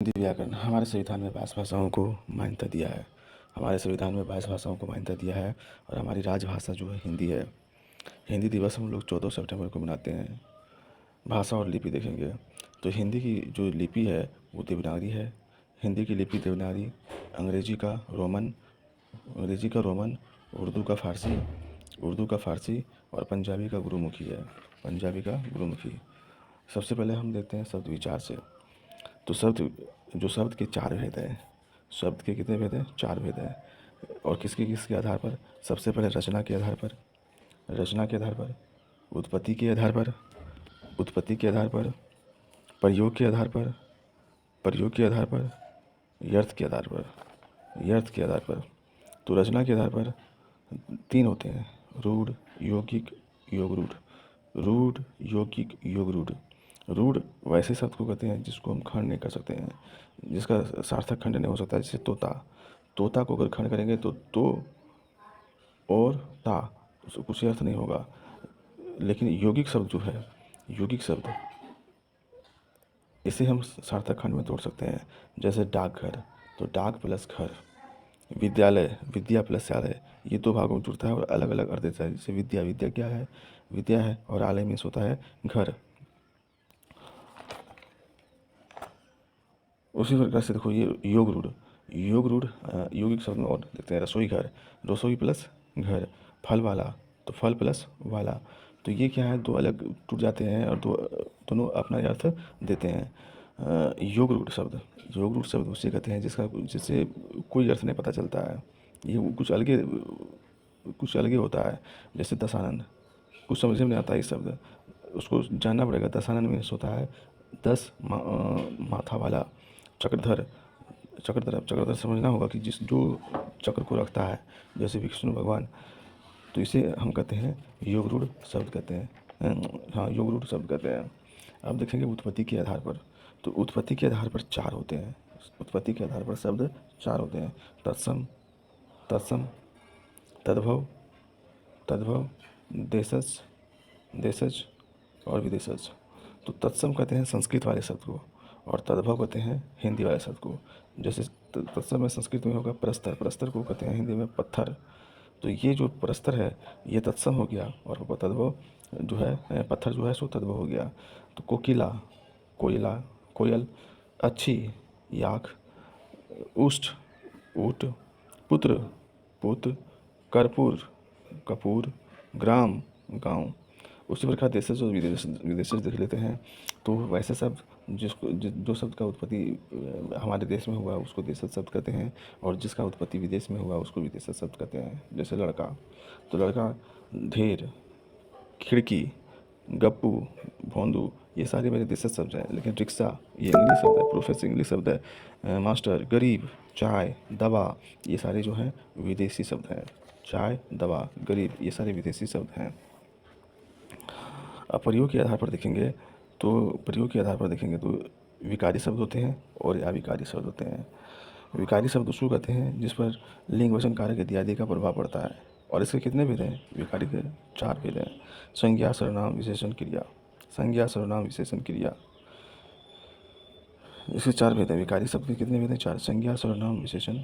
हिंदी व्याकरण हमारे संविधान में 22 भाषाओं को मान्यता दिया है। हमारे संविधान में 22 भाषाओं को मान्यता दिया है और हमारी राजभाषा जो है हिंदी है। हिंदी दिवस हम लोग 14 सितंबर को मनाते हैं। भाषा और लिपि देखेंगे तो हिंदी की जो लिपि है वो देवनागरी है। हिंदी की लिपि देवनागरी, अंग्रेजी का रोमन, उर्दू का फ़ारसी और पंजाबी का गुरुमुखी। सबसे पहले हम देखते हैं शब्द विचार से। तो शब्द के 4 भेद हैं। शब्द के कितने भेद हैं? 4 भेद हैं। और किसके आधार पर? सबसे पहले रचना के आधार पर, उत्पत्ति के आधार पर, प्रयोग के आधार पर, यर्थ के आधार पर। तो रचना के आधार पर 3 होते हैं: रूढ़, यौगिक, योग रूढ़। रूढ़ वैसे शब्द को कहते हैं जिसको हम खंड नहीं कर सकते हैं, जिसका सार्थक खंड नहीं हो सकता। जैसे तोता को अगर खंड करेंगे तो और ता, उसको कुछ अर्थ नहीं होगा। लेकिन यौगिक शब्द इसे हम सार्थक खंड में तोड़ सकते हैं। जैसे डाकघर, तो डाक प्लस घर। विद्यालय, विद्या प्लस आलय, ये 2 भागों में जुड़ता है और अलग अलग अर्थ देता है। जैसे विद्या क्या है? विद्या है, और आलय मीन्स होता है घर। उसी प्रकार से देखो ये योग रूढ़, यौगिक शब्द में और देखते हैं। रसोई घर, रसोई प्लस घर। फल वाला, तो फल प्लस वाला। तो ये क्या है? 2 अलग टूट जाते हैं और दोनों अपना अर्थ देते हैं। योग रूढ़ शब्द उसे कहते हैं जिससे कोई अर्थ नहीं पता चलता है। ये कुछ अलगे होता है। जैसे दशानन, कुछ समझ में नहीं आता ये शब्द, उसको जानना पड़ेगा। दशानन मीन्स होता है 10 माथा वाला। चक्रधर समझना होगा कि जो चक्र को रखता है, जैसे विष्णु भगवान। तो इसे हम कहते हैं योग रूढ़ शब्द कहते हैं। अब देखेंगे उत्पत्ति के आधार पर। तो उत्पत्ति के आधार पर 4 होते हैं। उत्पत्ति के आधार पर शब्द 4 होते हैं: तत्सम, तद्भव, देशज और विदेशज। तो तत्सम कहते हैं संस्कृत वाले शब्द को, और तद्भव कहते हैं हिंदी वाले शब्द को। जैसे तत्सम में संस्कृत में होगा प्रस्तर को कहते हैं हिंदी में पत्थर। तो ये जो प्रस्तर है ये तत्सम हो गया, और तद्भव जो है पत्थर जो है सो तद्भव हो गया। तो कोयल, अच्छी, याक, उष्ट, ऊट, पुत्र, कपूर, ग्राम, गांव। उसी प्रकार देशज और विदेशज देख लेते हैं। तो वैसे शब्द जो शब्द का उत्पत्ति हमारे देश में हुआ उसको देशज शब्द कहते हैं, और जिसका उत्पत्ति विदेश में हुआ उसको विदेशज शब्द कहते हैं। जैसे लड़का, तो लड़का, ढेर, खिड़की, गप्पू, भोंदू, ये सारे मेरे देशज शब्द हैं। लेकिन रिक्शा ये इंग्लिश शब्द है, प्रोफेसर इंग्लिश शब्द है। मास्टर, गरीब, चाय, दवा, ये सारे जो हैं विदेशी शब्द हैं। चाय, दवा, गरीब, ये सारे विदेशी शब्द हैं। अब प्रयोग के आधार पर देखेंगे तो विकारी शब्द होते हैं और अविकारी शब्द होते हैं। विकारी शब्द उसको कहते हैं जिस पर लिंग, वचन, कारक इत्यादि का प्रभाव पड़ता है। और इसके कितने भेद हैं? विकारी के 4 भेद हैं: संज्ञा, सर्वनाम, विशेषण, क्रिया। इसके 4 भेद हैं। विकारी शब्द के कितने भेद हैं? 4। संज्ञा, सर्वनाम, विशेषण,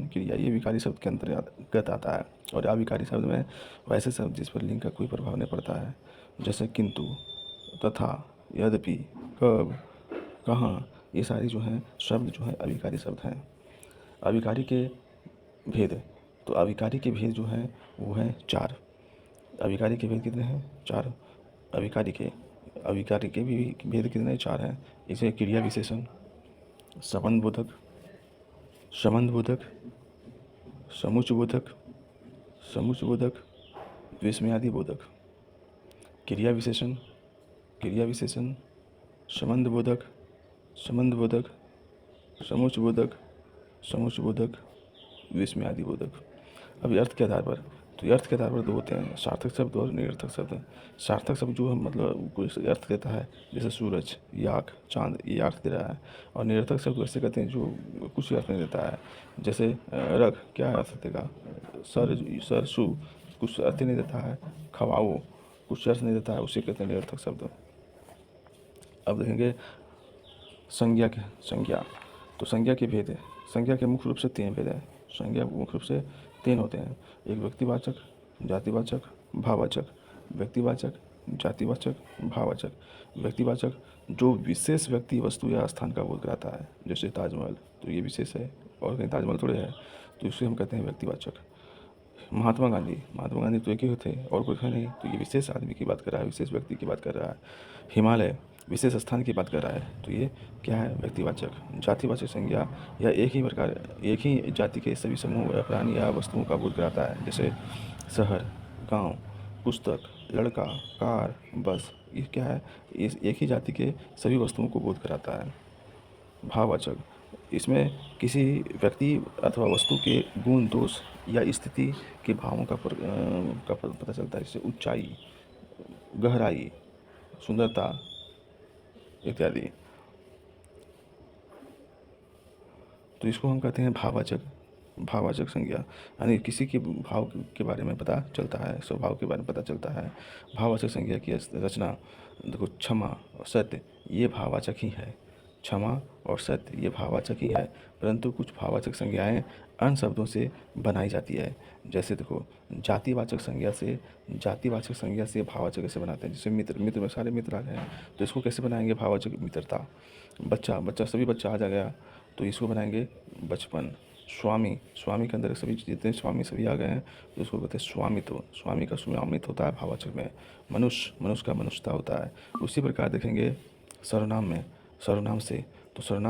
क्रिया, ये विकारी शब्द के अंतर्गत आता है। और अविकारी शब्द में वैसे शब्द जिस पर लिंग का कोई प्रभाव नहीं पड़ता है। जैसे किंतु, तथा, यद्यपि, कब, कहाँ, ये सारे जो हैं शब्द जो हैं अविकारी शब्द हैं। अविकारी के भेद, तो अविकारी के भेद जो हैं वो हैं 4। अविकारी के भेद कितने हैं? 4। अविकारी के भी भेद कितने? 4 हैं। इसे क्रिया विशेषण, संबंधबोधक, समुच्चयबोधक, विस्मयादि बोधक। क्रिया विशेषण, संबंधबोधक, समुच्चयबोधक, विस्मयादि बोधक। अभी अर्थ के आधार पर, तो अर्थ के आधार पर 2 होते हैं: सार्थक शब्द और निरर्थक शब्द। सार्थक शब्द जो हम मतलब कोई अर्थ देता है, जैसे सूरज, याक, चांद, ये अर्थ दे रहा है। और निरर्थक शब्द वैसे कहते हैं जो कुछ अर्थ नहीं देता है। जैसे रख, क्या अर्थ देगा? सरसू, कुछ अर्थ नहीं देता है। खवाओ, कुछ अर्थ नहीं देता है, उसे कहते हैं निरर्थक शब्द। अब देखेंगे संज्ञा तो संज्ञा के भेद है। संज्ञा के मुख्य रूप से 3 भेद है। संज्ञा मुख्य रूप से 3 होते हैं। एक व्यक्तिवाचक, जातिवाचक, भाववाचक। व्यक्तिवाचक, जातिवाचक, भाववाचक। व्यक्तिवाचक जो विशेष व्यक्ति, वस्तु या स्थान का बोध कराता है, जैसे ताजमहल, तो ये विशेष है और कहीं ताजमहल थोड़े है, तो इसे हम कहते हैं व्यक्तिवाचक। महात्मा गांधी तो एक ही थे और कोई है नहीं, तो ये विशेष आदमी की बात कर रहा है, विशेष व्यक्ति की बात कर रहा है। हिमालय विशेष स्थान की बात कर रहा है, तो ये क्या है? व्यक्तिवाचक। जातिवाचक संज्ञा या एक ही जाति के सभी समूह या प्राणी या वस्तुओं का बोध कराता है, जैसे शहर, गांव, पुस्तक, लड़का, कार, बस। ये क्या है? इस एक ही जाति के सभी वस्तुओं को बोध कराता है। भाववाचक इसमें किसी व्यक्ति अथवा वस्तु के गुण, दोष या स्थिति के भावों का पता चलता है, जैसे ऊंचाई, गहराई, सुंदरता इत्यादि। तो इसको हम कहते हैं भाववाचक संज्ञा, यानी किसी के भाव के बारे में पता चलता है, स्वभाव के बारे में पता चलता है। भाववाचक संज्ञा की रचना देखो, क्षमा और सत्य ये भाववाचक ही है। क्षमा और सत्य ये भाववाचक ही है, परंतु कुछ भाववाचक संज्ञाएं अन्य शब्दों से बनाई जाती है। जैसे देखो, जातिवाचक संज्ञा से भाववाचक कैसे बनाते हैं, जैसे मित्र में सारे मित्र आ गए हैं, तो इसको कैसे बनाएंगे? भाववाचक मित्रता। बच्चा सभी बच्चा आ जाएगा, तो इसको बनाएंगे बचपन। स्वामी के अंदर सभी जितने स्वामी सभी आ गए हैं, तो इसको कहते हैं स्वामित्व। स्वामी का स्वामित्व होता है भाववाचक में। मनुष्य का मनुष्यता होता है। उसी प्रकार देखेंगे सर्वनाम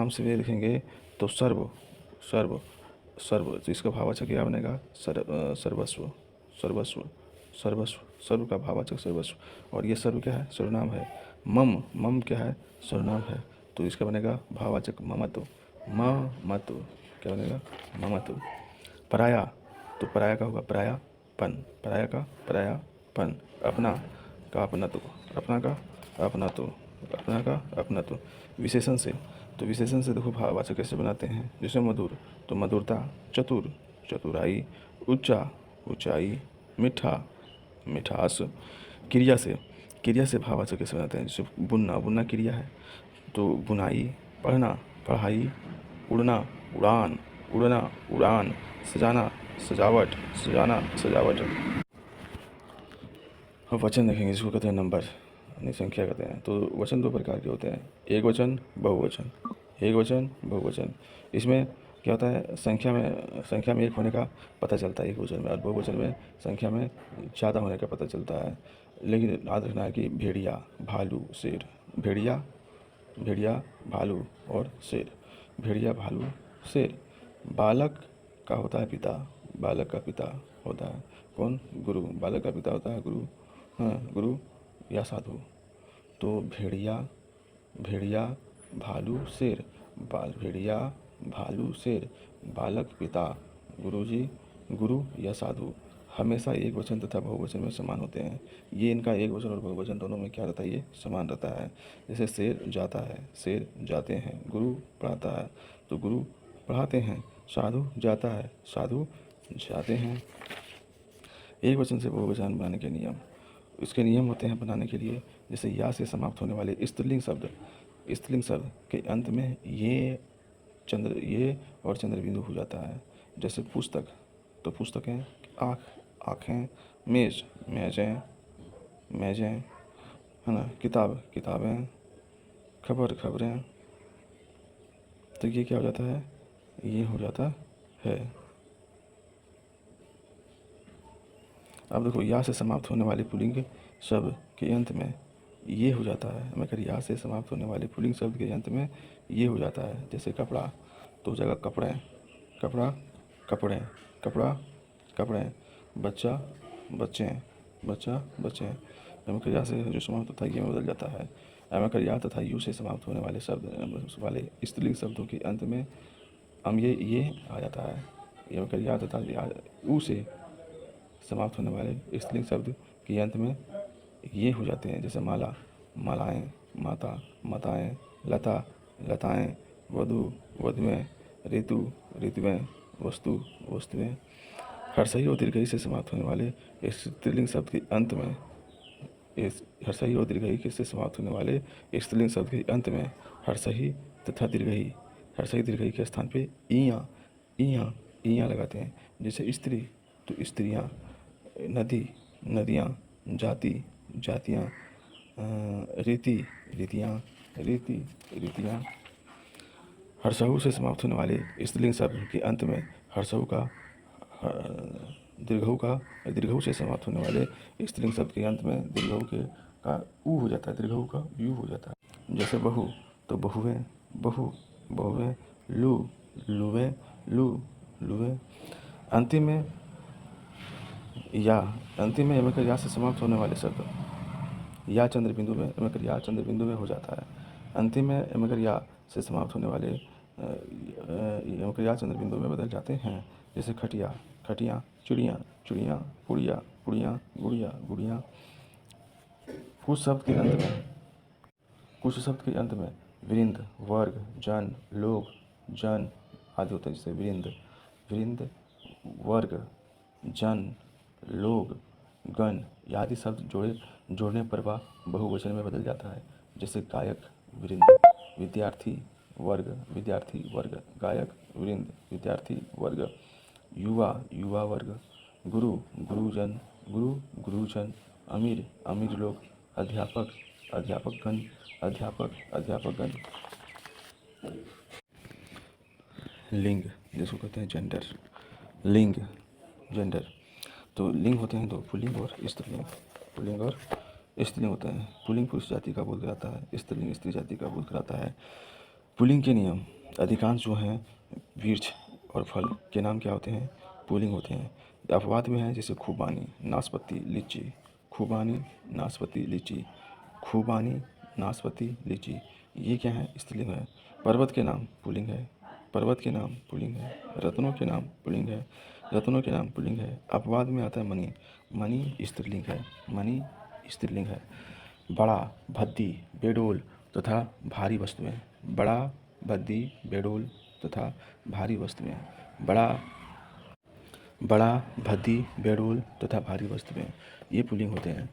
से भी देखेंगे तो सर्व, तो इसका भाववाचक क्या बनेगा? सर्वस्व। सर्व का भाववाचक सर्वस्व। और ये सर्व क्या है? सर्वनाम है। मम क्या है? सर्वनाम है, तो इसका बनेगा भाववाचक ममत्व। ममत्व क्या बनेगा? ममत्व। पराया का होगा परायापन। अपना का अपनत्व। विशेषण से देखो भाववाचक कैसे बनाते हैं, जैसे मधुर तो मधुरता, चतुराई, ऊंचाई, मिठास। क्रिया से भाववाचक कैसे बनाते हैं, जैसे बुनना क्रिया है, तो बुनाई, पढ़ाई, उड़ना, उड़ान, सजावट। और वचन देखेंगे, जिसको कहते हैं नंबर, यानी संख्या कहते हैं। तो वचन 2 प्रकार के होते हैं, एक वचन, बहुवचन। इसमें क्या होता है? संख्या में एक होने का पता चलता है एक वचन में, और बहुवचन में संख्या में ज़्यादा होने का पता चलता है। लेकिन याद रखना है कि भेड़िया, भालू, शेर। भेड़िया, भालू और शेर। भेड़िया, भालू, शेर। बालक का होता है पिता, बालक का पिता होता है कौन? गुरु। बालक का पिता होता है गुरु, गुरु या साधु। तो भेड़िया, भालू, शेर। भेड़िया, भालू, शेर। बालक, पिता, गुरुजी, गुरु या साधु हमेशा एक वचन तथा बहुवचन में समान होते हैं। ये इनका एक वचन और बहुवचन दोनों में क्या रहता है? ये समान रहता है। जैसे शेर जाता है, शेर जाते हैं। गुरु पढ़ाता है, तो गुरु पढ़ाते हैं। साधु जाता है, साधु जाते हैं। एक वचन से बहुवचन बनाने के नियम, इसके नियम होते हैं बनाने के लिए। जैसे या से समाप्त होने वाले स्त्रीलिंग शब्द के अंत में ये और चंद्र बिंदु हो जाता है। जैसे पुस्तक तो पुस्तकें, आँखें, मेजें, है ना, किताबें, खबरें। तो ये क्या हो जाता है? ये हो जाता है। अब देखो, या से समाप्त होने वाले पुल्लिंग शब्द के अंत में ये हो जाता है। मैं कह या से समाप्त होने वाले पुल्लिंग शब्द के अंत में ये हो जाता है। जैसे कपड़ा तो हो जाएगा कपड़े, कपड़े। बच्चा, बच्चे। मैं या से जो समाप्त होता है ये में बदल जाता है। मैं या तथा यू से समाप्त होने वाले स्त्रीलिंग शब्दों के अंत में हम ये आ जाता है। ये या तथा ऊ से समाप्त होने वाले स्त्रीलिंग शब्द के अंत में ये हो जाते हैं। जैसे माला, मालाएं, माता, माताएं, लता, लताएं, वधु, वधुएं, ऋतु, ऋतुएं, वस्तु, वस्तुएं। हर्षई और दीर्घई से समाप्त होने वाले स्त्रीलिंग शब्द के अंत में हर्षई और दीर्घई से समाप्त होने वाले स्त्रीलिंग शब्द के अंत में हर्षई तथा दीर्घई, हर्षई दीर्घई के स्थान पे ईया ईया ईया लगाते हैं। जैसे स्त्री तो स्त्रियाँ, नदी नदियाँ, जाति जातियाँ, रीति रीतियाँ, रीति रीतियाँ। हर्षऊ से समाप्त होने वाले स्त्रीलिंग शब्द के अंत में हर्षऊ का दीर्घऊ से समाप्त होने वाले स्त्रीलिंग शब्द के अंत में दीर्घऊ के का ऊ हो जाता है, दीर्घऊ का यू हो जाता है। जैसे बहु तो बहुएं, बहुएं, लू लुएं, लुएं। अंतिम में यमकर या से समाप्त होने वाले शब्द या चंद्र बिंदु में यमकर या चंद्र बिंदु में हो जाता है। अंतिम में यमकर या से समाप्त होने वाले यमकर या चंद्र बिंदु में बदल जाते हैं। जैसे खटिया खटियाँ, चिड़ियाँ चिड़ियाँ, पुड़िया पुड़ियाँ, गुड़िया गुड़ियाँ। कुछ शब्द के अंत में वृंद, वर्ग, जन, लोग, जन आदि होते हैं। जैसे वृंद, वर्ग, जन, लोग, गण आदि शब्द जोड़ने पर वह बहुवचन में बदल जाता है। जैसे गायक, वृंद, विद्यार्थी, वर्ग, गायक, वृंद, विद्यार्थी, वर्ग, युवा वर्ग, गुरु, गुरुजन, अमीर लोग, अध्यापकगण। लिंग, जिसको कहते हैं जेंडर, लिंग, जेंडर। तो लिंग होते हैं दो, पुल्लिंग और स्त्रीलिंग। पुल्लिंग और स्त्रीलिंग होते हैं। पुल्लिंग पुरुष जाति का बोध कराता है, स्त्रीलिंग स्त्री जाति का बोध कराता है। पुल्लिंग के नियम अधिकांश जो हैं वृक्ष और फल के नाम क्या होते हैं, पुल्लिंग होते हैं। अपवाद में है जैसे खुबानी, नाशपाती, लीची, खुबानी, नाशपाती, लीची, खुबानी, नाशपाती, लीची। ये क्या है, स्त्रीलिंग है। पर्वत के नाम पुल्लिंग है, पर्वत के नाम पुल्लिंग है। रत्नों के नाम पुल्लिंग है, रत्नों के नाम पुल्लिंग है। अपवाद में आता है मणि, मणि स्त्रीलिंग है, मणि स्त्रीलिंग है। बड़ा, भद्दी, बेडोल तथा भारी वस्तुएं, बड़ा, भद्दी, बेडोल तथा भारी वस्तुएं। बड़ा, भद्दी, बेडोल तथा भारी वस्तुएं, ये पुल्लिंग होते हैं।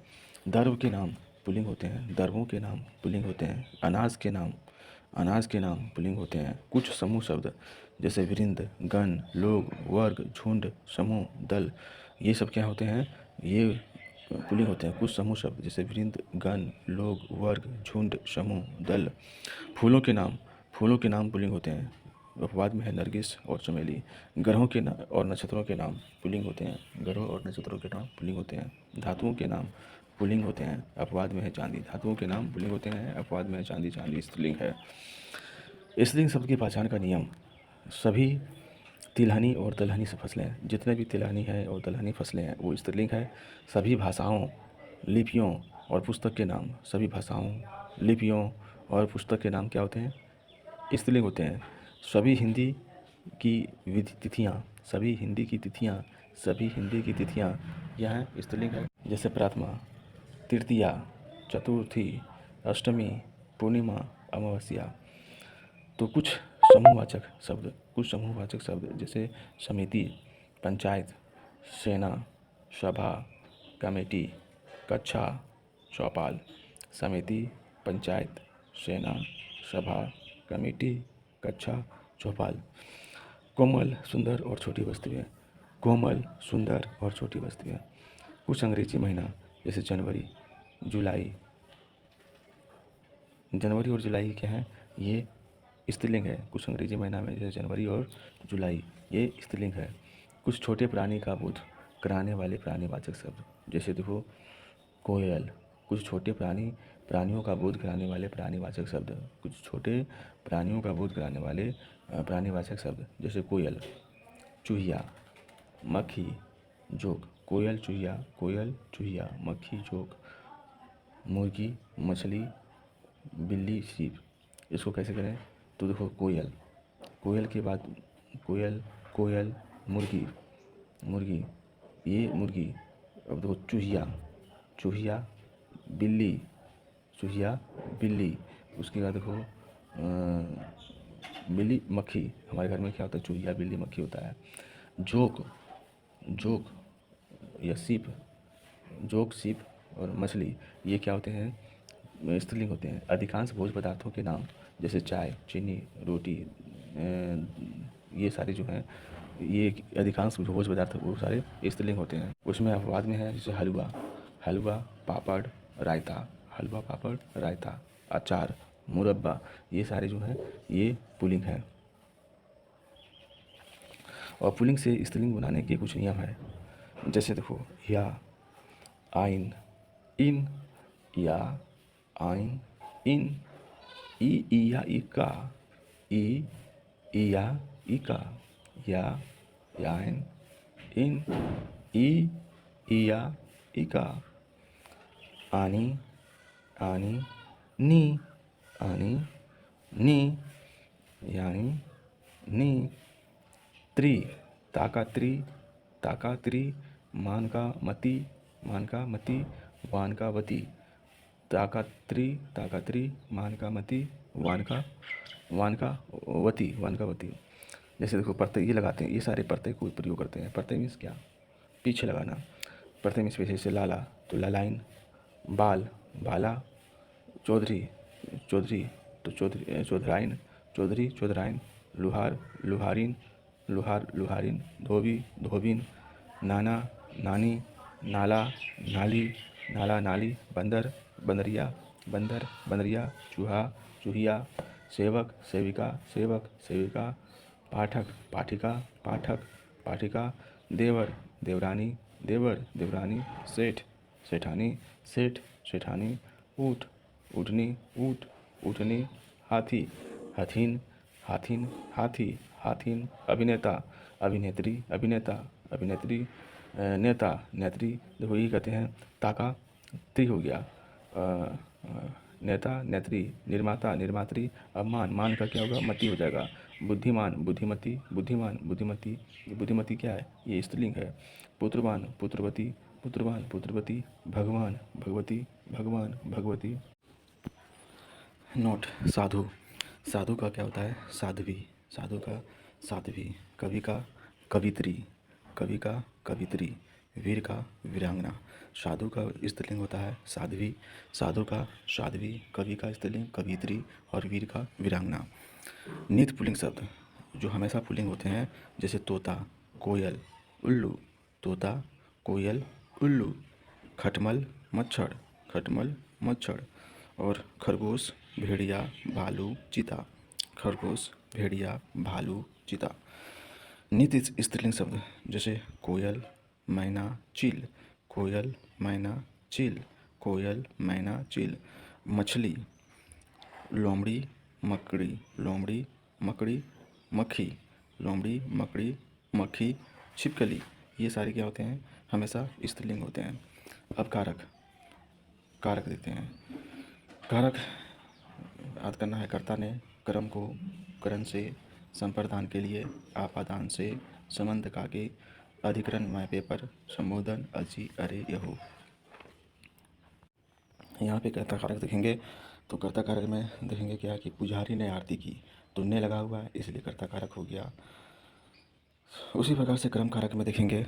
दर्व के नाम पुल्लिंग होते हैं, दर्वों के नाम पुल्लिंग होते हैं। अनाज के नाम पुल्लिंग होते हैं। कुछ समूह शब्द जैसे वृंद, गण, लोग, वर्ग, झुंड, समूह, दल, ये सब क्या होते हैं, ये पुल्लिंग होते हैं। कुछ समूह शब्द जैसे वृंद, गण, लोग, वर्ग, झुंड, समूह, दल। फूलों के नाम पुल्लिंग होते हैं। अपवाद में है नरगिस और चमेली। ग्रहों के और नक्षत्रों के नाम पुल्लिंग होते हैं, ग्रहों और नक्षत्रों के नाम पुल्लिंग होते हैं। धातुओं के नाम पुल्लिंग होते हैं, अपवाद में है चांदी। धातुओं के नाम पुल्लिंग होते हैं, अपवाद में है चांदी, चांदी स्त्रीलिंग है। स्त्रीलिंग शब्द की पहचान का नियम, सभी तिलहनी और दलहनी से फसलें, जितने भी तिलहनी है और दलहनी फसलें हैं वो स्त्रीलिंग है। सभी भाषाओं, लिपियों और पुस्तक के नाम, सभी भाषाओं, लिपियों और पुस्तक के नाम क्या होते हैं, स्त्रीलिंग होते हैं। सभी हिंदी की तिथियाँ, सभी हिंदी की तिथियाँ यह स्त्रीलिंग है। जैसे प्रथमा, तृतीया, चतुर्थी, अष्टमी, पूर्णिमा, अमावस्या। तो कुछ समूहवाचक शब्द जैसे समिति, पंचायत, सेना, सभा, कमेटी, कक्षा, चौपाल। समिति, पंचायत, सेना, सभा, कमेटी, कक्षा, चौपाल। कोमल, सुंदर और छोटी वस्तुएं, कोमल, सुंदर और छोटी वस्तुएं। कुछ अंग्रेजी महीना जैसे जनवरी और जुलाई क्या है, ये स्त्रीलिंग है। कुछ अंग्रेजी महीना में जैसे जनवरी और जुलाई, ये स्त्रीलिंग है। कुछ छोटे प्राणी का बोध कराने वाले प्राणीवाचक शब्द जैसे देखो कोयल, कुछ छोटे प्राणियों का बोध कराने वाले प्राणीवाचक शब्द, कुछ छोटे प्राणियों का बोध कराने वाले प्राणीवाचक शब्द जैसे कोयल, चूहिया, मक्खी, जोक। कोयल, चूहिया, मक्खी, जोक, मुर्गी, मछली, बिल्ली, सीप। इसको कैसे करें, तो देखो कोयल के बाद कोयल, मुर्गी, ये मुर्गी। अब देखो चूहिया, बिल्ली। उसके बाद देखो बिल्ली, मक्खी। हमारे घर में क्या होता है, चूहिया, बिल्ली, मक्खी होता है। जोक या सीप और मछली, ये क्या होते हैं, स्त्रीलिंग होते हैं। अधिकांश भोज्य पदार्थों के नाम जैसे चाय, चीनी, रोटी, ये सारे जो हैं, ये अधिकांश भोज्य पदार्थ वो सारे स्त्रीलिंग होते हैं। उसमें अपवाद में है जैसे हलवा, हलवा, पापड़, रायता, हलवा, पापड़, रायता, अचार, मुरब्बा, ये सारे जो हैं ये पुल्लिंग हैं। और पुल्लिंग से स्त्रीलिंग बनाने के कुछ नियम है। जैसे देखो, या, आइन, इन, या, आइन, इन, ई या इका, ई, या, इका, या, याइन, इन, ई या इका, आनी, आनी, नी, आनी, नी, यानी, नी, त्रि, ताका त्रि, ताका त्रि, मान का मति, मान का मति, वान का वती, ताका त्रि, मान का मति, वान का वती, वान का वती। जैसे देखो, प्रत्यय ये लगाते हैं, ये सारे प्रत्यय को प्रयोग करते हैं। प्रत्यय मीन्स क्या? पीछे लगाना। प्रत्यय मीन्स पीछे, जैसे लाला तो लालाइन, बाल, बाला, चौधरी, चौधरी तो चौधरी, चौधराइन, चौधरी, चौधराइन, लुहार, लुहारिन, लुहार, लुहारिन, धोबी, धोबिन, नाना, नानी, नाला, नाली, नाला, नाली, बंदर, बंदरिया, बंदर, बंदरिया, चूहा, चूहिया, सेवक, सेविका, सेवक, सेविका, पाठक, पाठिका, पाठक, पाठिका, देवर, देवरानी, देवर, देवरानी, सेठ, सेठानी, सेठ, सेठानी, ऊँट, ऊँटनी, ऊँट, ऊँटनी, हाथी, हथीन, हाथीन, हाथी, हाथीन, अभिनेता, अभिनेत्री, अभिनेता, अभिनेत्री, नेता, नेत्री। देखो ये कहते हैं ताका त्री हो गया, नेता, नेत्री, निर्माता, निर्मात्री। अब मान, मान का क्या होगा? मति हो जाएगा। बुद्धिमान, बुद्धिमती, बुद्धिमान, बुद्धिमती। ये बुद्धिमती क्या है? ये स्त्रीलिंग है। पुत्रवान, पुत्रवती, पुत्रवान, पुत्रवती। भगवान, भगवती, भगवान, भगवती। नोट, साधु, साधु का क्या होता है? साध्वी, साधु का साध्वी। कवि का कवित्री, कवि का कवित्री। वीर का वीरांगना। साधु का स्त्रीलिंग होता है साध्वी, साधु का साध्वी, कवि का स्त्रीलिंग कवित्री और वीर का वीरांगना। नित्य पुल्लिंग शब्द जो हमेशा पुल्लिंग होते हैं, जैसे तोता, कोयल, उल्लू, तोता, कोयल, उल्लू। खटमल, मच्छर, खटमल, मच्छर। और खरगोश, भेड़िया, भालू, चीता, खरगोश, भेड़िया, भालू, चीता। नित्य स्त्रीलिंग शब्द जैसे कोयल, मैना, चील, कोयल, मैना, चील, कोयल, मैना, चील। मछली, लोमड़ी, मकड़ी, लोमड़ी, मकड़ी, मक्खी, लोमड़ी, मकड़ी, मक्खी, छिपकली। ये सारे क्या होते हैं? हमेशा स्त्रीलिंग होते हैं। अब कारक, कारक देखते हैं। कारक याद करना है। कर्ता ने कर्म को करण से, संप्रदान के लिए, आपादान से, संबंध का के, अधिकरण मैं पेपर, संबोधन अजी अरे यहो। यहाँ पे कर्ता कारक देखेंगे तो कर्ता कारक में देखेंगे क्या कि पुजारी ने आरती की तो ने लगा हुआ है, इसलिए कर्ता कारक हो गया। उसी प्रकार से कर्म कारक में देखेंगे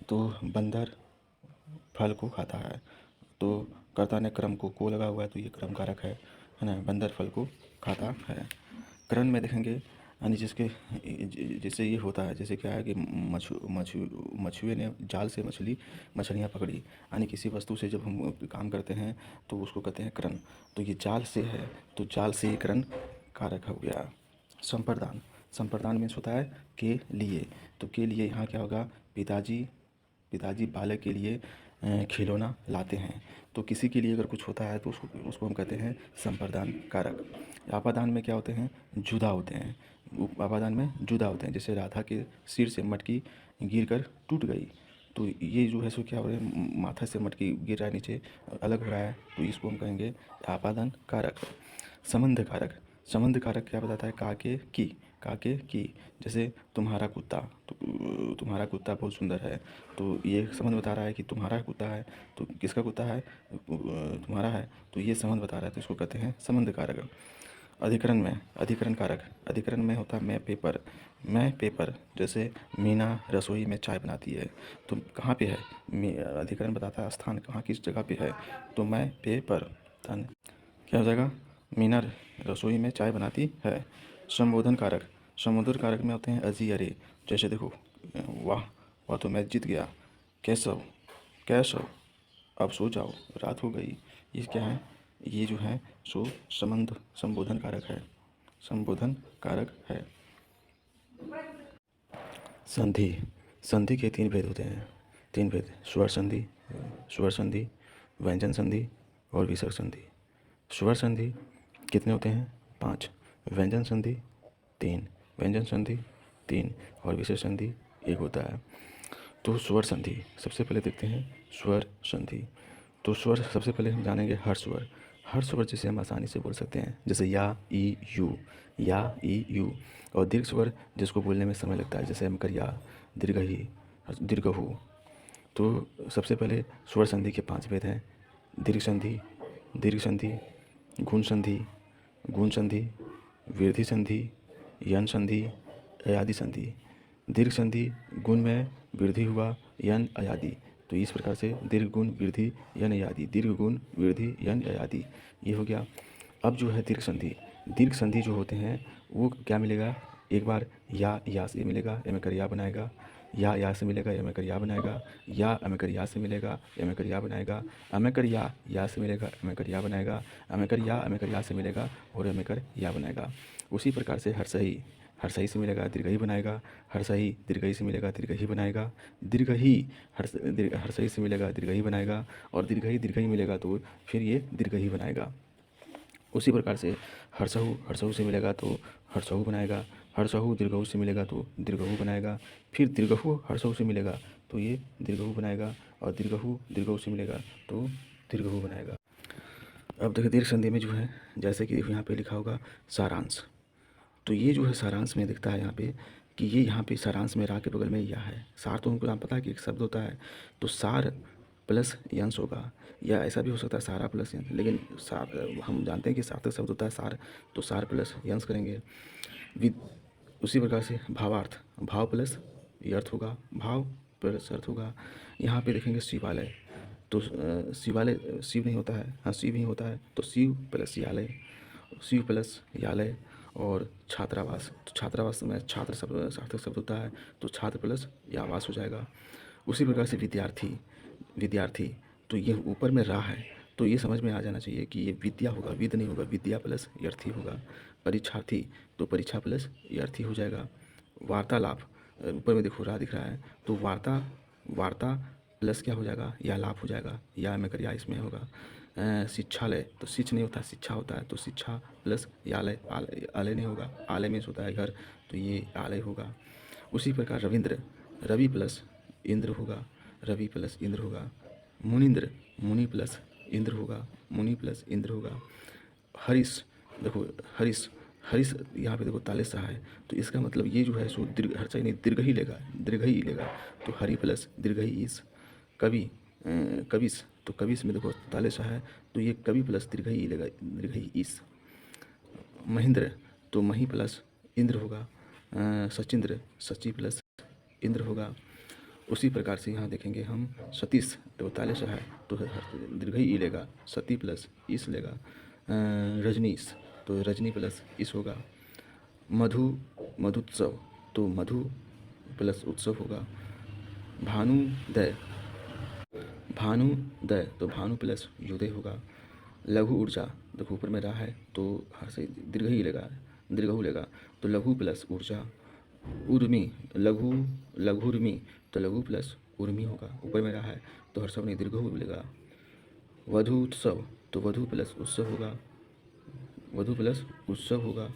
तो बंदर फल को खाता है तो कर्ता ने क्रम को लगा हुआ है तो ये क्रम कारक है ना। बंदर फल को खाता है। करण में देखेंगे यानी जिसके जैसे ये होता है, जैसे क्या है कि मछुए ने जाल से मछलियाँ पकड़ी, यानी किसी वस्तु से जब हम काम करते हैं तो उसको कहते हैं करण। तो ये जाल से है तो जाल से ये करण कारक हो गया। संप्रदान, संप्रदान मीन्स होता है के लिए, तो के लिए यहाँ क्या होगा? पिताजी बालक के लिए खिलौना लाते हैं। तो किसी के लिए अगर कुछ होता है तो उसको हम कहते हैं संप्रदान कारक। आपादान में क्या होते हैं? जुदा होते हैं। आपादान में जुदा होते हैं। जैसे राधा के सिर से मटकी गिरकर टूट गई, तो ये जो है सो क्या हो रहा है? माथा से मटकी गिर रहा है नीचे, अलग हो रहा है, तो इसको हम कहेंगे आपादान कारक। संबंध कारक, संबंध कारक क्या बताता है? काके की। जैसे तुम्हारा कुत्ता, तो तुम्हारा कुत्ता बहुत सुंदर है, तो ये संबंध बता रहा है कि तुम्हारा कुत्ता है, तो किसका कुत्ता है? तुम्हारा है, तो ये संबंध बता रहा है, तो इसको कहते हैं संबंध कारक। अधिकरण में, अधिकरण कारक, अधिकरण में होता है मैं पेपर। जैसे मीना रसोई में चाय बनाती है, तो कहाँ पे है? अधिकरण बताता है स्थान, कहाँ किस जगह पे है, तो मैं पेपर। क्या हो जाएगा? मीना रसोई में चाय बनाती है। संबोधन कारक, संबोधन कारक में आते हैं अजी अरे। जैसे देखो, वाह वाह तो मैं जीत गया। कैसव, कैसव अब सो जाओ रात हो गई। ये क्या है, ये जो है सो संबोधन कारक है, संबोधन कारक है। संधि, संधि के तीन भेद होते हैं, तीन भेद, स्वर संधि, स्वर संधि, व्यंजन संधि और विसर्ग संधि। स्वर संधि कितने होते हैं, 5। व्यंजन संधि 3, व्यंजन संधि 3 और विसर्ग संधि 1 होता है। तो स्वर संधि सबसे पहले देखते हैं, स्वर संधि। तो स्वर सबसे पहले हम जानेंगे हर स्वर। हर स्वर जिसे हम आसानी से बोल सकते हैं, जैसे या ई यू, या ई यू। और दीर्घ स्वर जिसको बोलने में समय लगता है, जैसे हम कर या, दीर्घही, दीर्घहु। तो सबसे पहले स्वर संधि के 5 भेद हैं, दीर्घ संधि, दीर्घ संधि, गुण संधि, गुण संधि, वृद्धि संधि, यन संधि, अयादि संधि। दीर्घ संधि, गुण में वृद्धि हुआ, यन अयादि। तो इस प्रकार से दीर्घ गुण वृद्धि यन अयादि, दीर्घ गुण वृद्धि यन अयादि, ये हो गया। अब जो है दीर्घ संधि, दीर्घ संधि जो होते हैं वो क्या मिलेगा, एक बार या से मिलेगा, या में कर या बनाएगा, या से मिलेगा, या में कर या बनाएगा, या अमेकर या से मिलेगा, या में कर या बनाएगा, अमेकर या से मिलेगा, अमेकर या बनाएगा, अमेकर या से मिलेगा और अमेकर या बनाएगा। उसी प्रकार से हर सही से मिलेगा, दीर्घही बनाएगा, हर सही दीर्घही से मिलेगा, दीर्घही बनाएगा, दीर्घही हर सही से मिलेगा, दीर्घही बनाएगा, और दीर्घही मिलेगा तो फिर ये दीर्घही बनाएगा। उसी प्रकार से हर्षहु से मिलेगा तो हर्षहु बनाएगा, हर्षहु दीर्घहु से मिलेगा तो दीर्घहु बनाएगा, फिर दीर्घहु हर्षहु से मिलेगा तो ये दीर्घहु बनाएगा, और दीर्घहु दीर्घहु से मिलेगा तो दीर्घहु बनाएगा। अब देखिए दीर्घ संधि में जो है, जैसे कि यहाँ पे लिखा होगा सारांश, तो ये जो है सारांश में दिखता है यहाँ पे कि ये यहाँ पे सारांश में रा के बगल में या है। सार तो हमको नाम पता है कि एक शब्द होता है, तो सार प्लस यंश होगा, या ऐसा भी हो सकता है सारा प्लस यंश, लेकिन सार हम जानते हैं कि सार्थक शब्द होता है सार, तो सार प्लस यंश करेंगे। उसी प्रकार से भावार्थ, भाव प्लस अर्थ होगा, भाव प्लस अर्थ होगा। यहाँ पे देखेंगे शिवालय, तो शिवालय शिव नहीं होता है, हाँ शिव ही होता है, तो शिव प्लस यालय, शिव प्लस यालय। और छात्रावास, तो छात्रावास में छात्र शब्द सार्थक शब्द होता है, तो छात्र प्लस यावास हो जाएगा। उसी प्रकार से विद्यार्थी, विद्यार्थी, तो ये ऊपर में रा है, तो ये समझ में आ जाना चाहिए कि ये विद्या होगा, विद नहीं होगा, विद्या प्लस यर्थी होगा। परीक्षार्थी, तो परीक्षा प्लस यर्थी हो जाएगा। वार्तालाप, ऊपर में देखो रा दिख रहा है, तो वार्ता प्लस क्या हो जाएगा, या लाभ हो जाएगा, या में कर या इसमें होगा। शिक्षालय, तो शिक्ष नहीं होता, शिक्षा होता है, तो शिक्षा प्लस यालय, आलय नहीं होगा, आलय में होता है घर, तो ये आलय होगा। उसी प्रकार रविंद्र, रवि प्लस इंद्र होगा, रवि प्लस इंद्र होगा। मुनिंद्र, मुनि प्लस इंद्र होगा, मुनि प्लस इंद्र होगा। हरीश, देखो हरीश, हरीश यहाँ पे देखो ताले सा है, तो इसका मतलब ये जो है सो दीर्घ हर नहीं दीर्घ ही लेगा, दीर्घ ही लेगा, तो हरि प्लस दीर्घ ही इस। कवि, कविश, तो कविश में देखो ताले सा है, तो ये कवि प्लस दीर्घ ही लेगा, दीर्घ ही इस। महेंद्र, तो मही प्लस इंद्र होगा। सचिंद्र, सची प्लस इंद्र होगा। उसी प्रकार से यहाँ देखेंगे हम सतीश, तो ताले सा है, तो दीर्घ ही ई लेगा, सती प्लस इस लेगा। रजनीश, तो रजनी प्लस इस होगा। मधु, मधुत्सव, तो मधु प्लस उत्सव होगा। भानुदय, भानुदय, तो भानु प्लस योदय होगा। लघु ऊर्जा, देखो ऊपर में रहा है तो हर से दीर्घ ही लेगा, दीर्घहु लेगा, तो लघु प्लस ऊर्जा। उर्मी, लघु लघुर्मी, तो लघु प्लस उर्मी होगा, ऊपर में रहा है तो हर सब ने दीर्घहु लेगा। वधु उत्सव, तो वधु प्लस उत्सव होगा, वधु प्लस उत्सव होगा,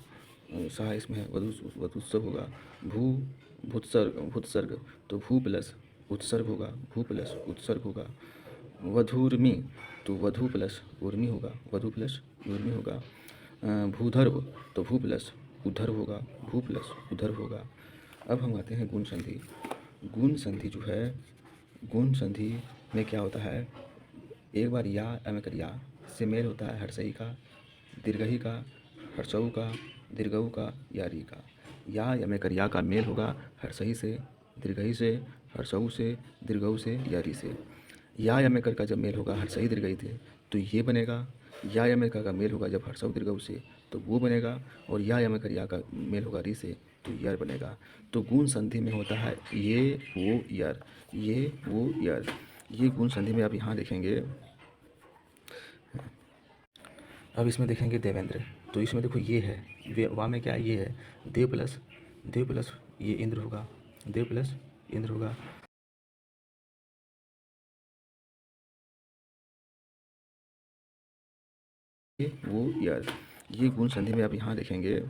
सहा इसमें है, वधुत्सव होगा। भूत्सर्ग, तो भू प्लस उत्सर्ग होगा, भू प्लस उत्सर्ग होगा। वधूर्मी, तो वधु प्लस उर्मी होगा, वधु प्लस उर्मी होगा। भूधर्व, तो भू प्लस उधर होगा, भू प्लस उधर होगा। अब हम आते हैं गुण संधि। गुण संधि जो है, गुण संधि में क्या होता है, एक बार या अमेकर या से मेल होता है हर्षई का, दीर्घही का, हर्षऊ का, दीर्घऊ का, या री का। या में कर या का मेल होगा हर्षई से, दीर्घई से, हर्षऊ से, दीर्घऊ से, या री से। या में कर का जब मेल होगा हर्षई दीर्घई थे तो ये बनेगा, या यमक का मेल होगा जब हर्षौ दीर्घऊ से तो वो बनेगा, और या यमक या का मेल होगा री से तो यर बनेगा। तो गुण संधि में होता है ये वो यर, ये वो यर। ये गुण संधि में आप यहाँ देखेंगे। अब इसमें देखेंगे देवेंद्र, तो इसमें देखो ये है वाह में क्या ये है देव प्लस ये इंद्र होगा, देव प्लस इंद्र होगा। ये वो यर। ये गुण संधि में आप यहाँ देखेंगे।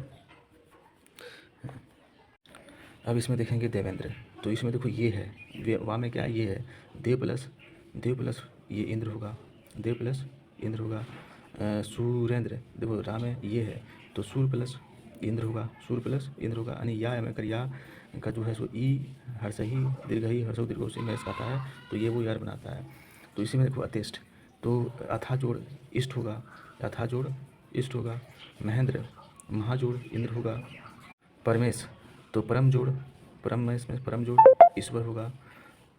अब इसमें देखेंगे देवेंद्र, तो इसमें देखो ये है वाह में क्या ये है देव प्लस ये इंद्र होगा, देव प्लस इंद्र होगा। सुरेंद्र, देखो रा में ये है तो सूर प्लस इंद्र होगा, सूर प्लस इंद्र होगा। यानी या में कर या का जो है सो ई हर्षही दीर्घही हर्षो दीर्घ से मैच आता है, तो ये वो यार बनाता है। तो इसी में देखो अतिष्ठ, तो अथा जोड़ इष्ट होगा, अथा जोड़ इष्ट होगा। महेंद्र, महाजोड़ इंद्र होगा। परमेश, तो परम जोड़ परमेश में परम जोड़ ईश्वर होगा।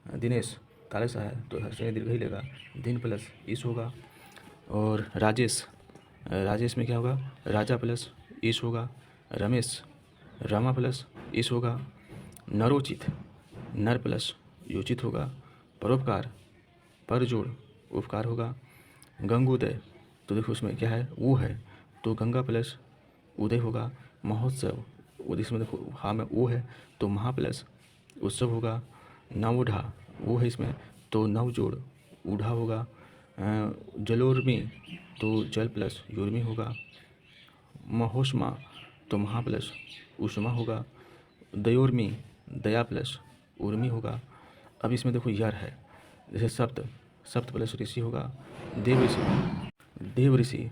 दिनेश, तालेसा है तो हर्षय दीर्घ ही लेगा, दिन प्लस ईश होगा। और राजेश, राजेश में क्या होगा राजा प्लस ईश होगा। रमेश, रमा प्लस ईश होगा। नरोचित, नर प्लस योचित होगा। परोपकार, पर जोड़ उपकार होगा। गंगोदय, तो देखो उसमें क्या है वो है तो गंगा प्लस उदय होगा। महोत्सव, वो इसमें देखो हाँ में वो है तो महा प्लस उत्सव होगा। नवोढ़ा, वो है इसमें तो नव जोड़ ऊढ़ा होगा। जलोर्मी, तो जल प्लस योर्मी होगा। महोष्मा, तो महा प्लस उष्मा होगा। दयोर्मी, दया प्लस उर्मी होगा। अब इसमें देखो यर है, जैसे सप्त प्लस ऋषि होगा। देव ऋषि,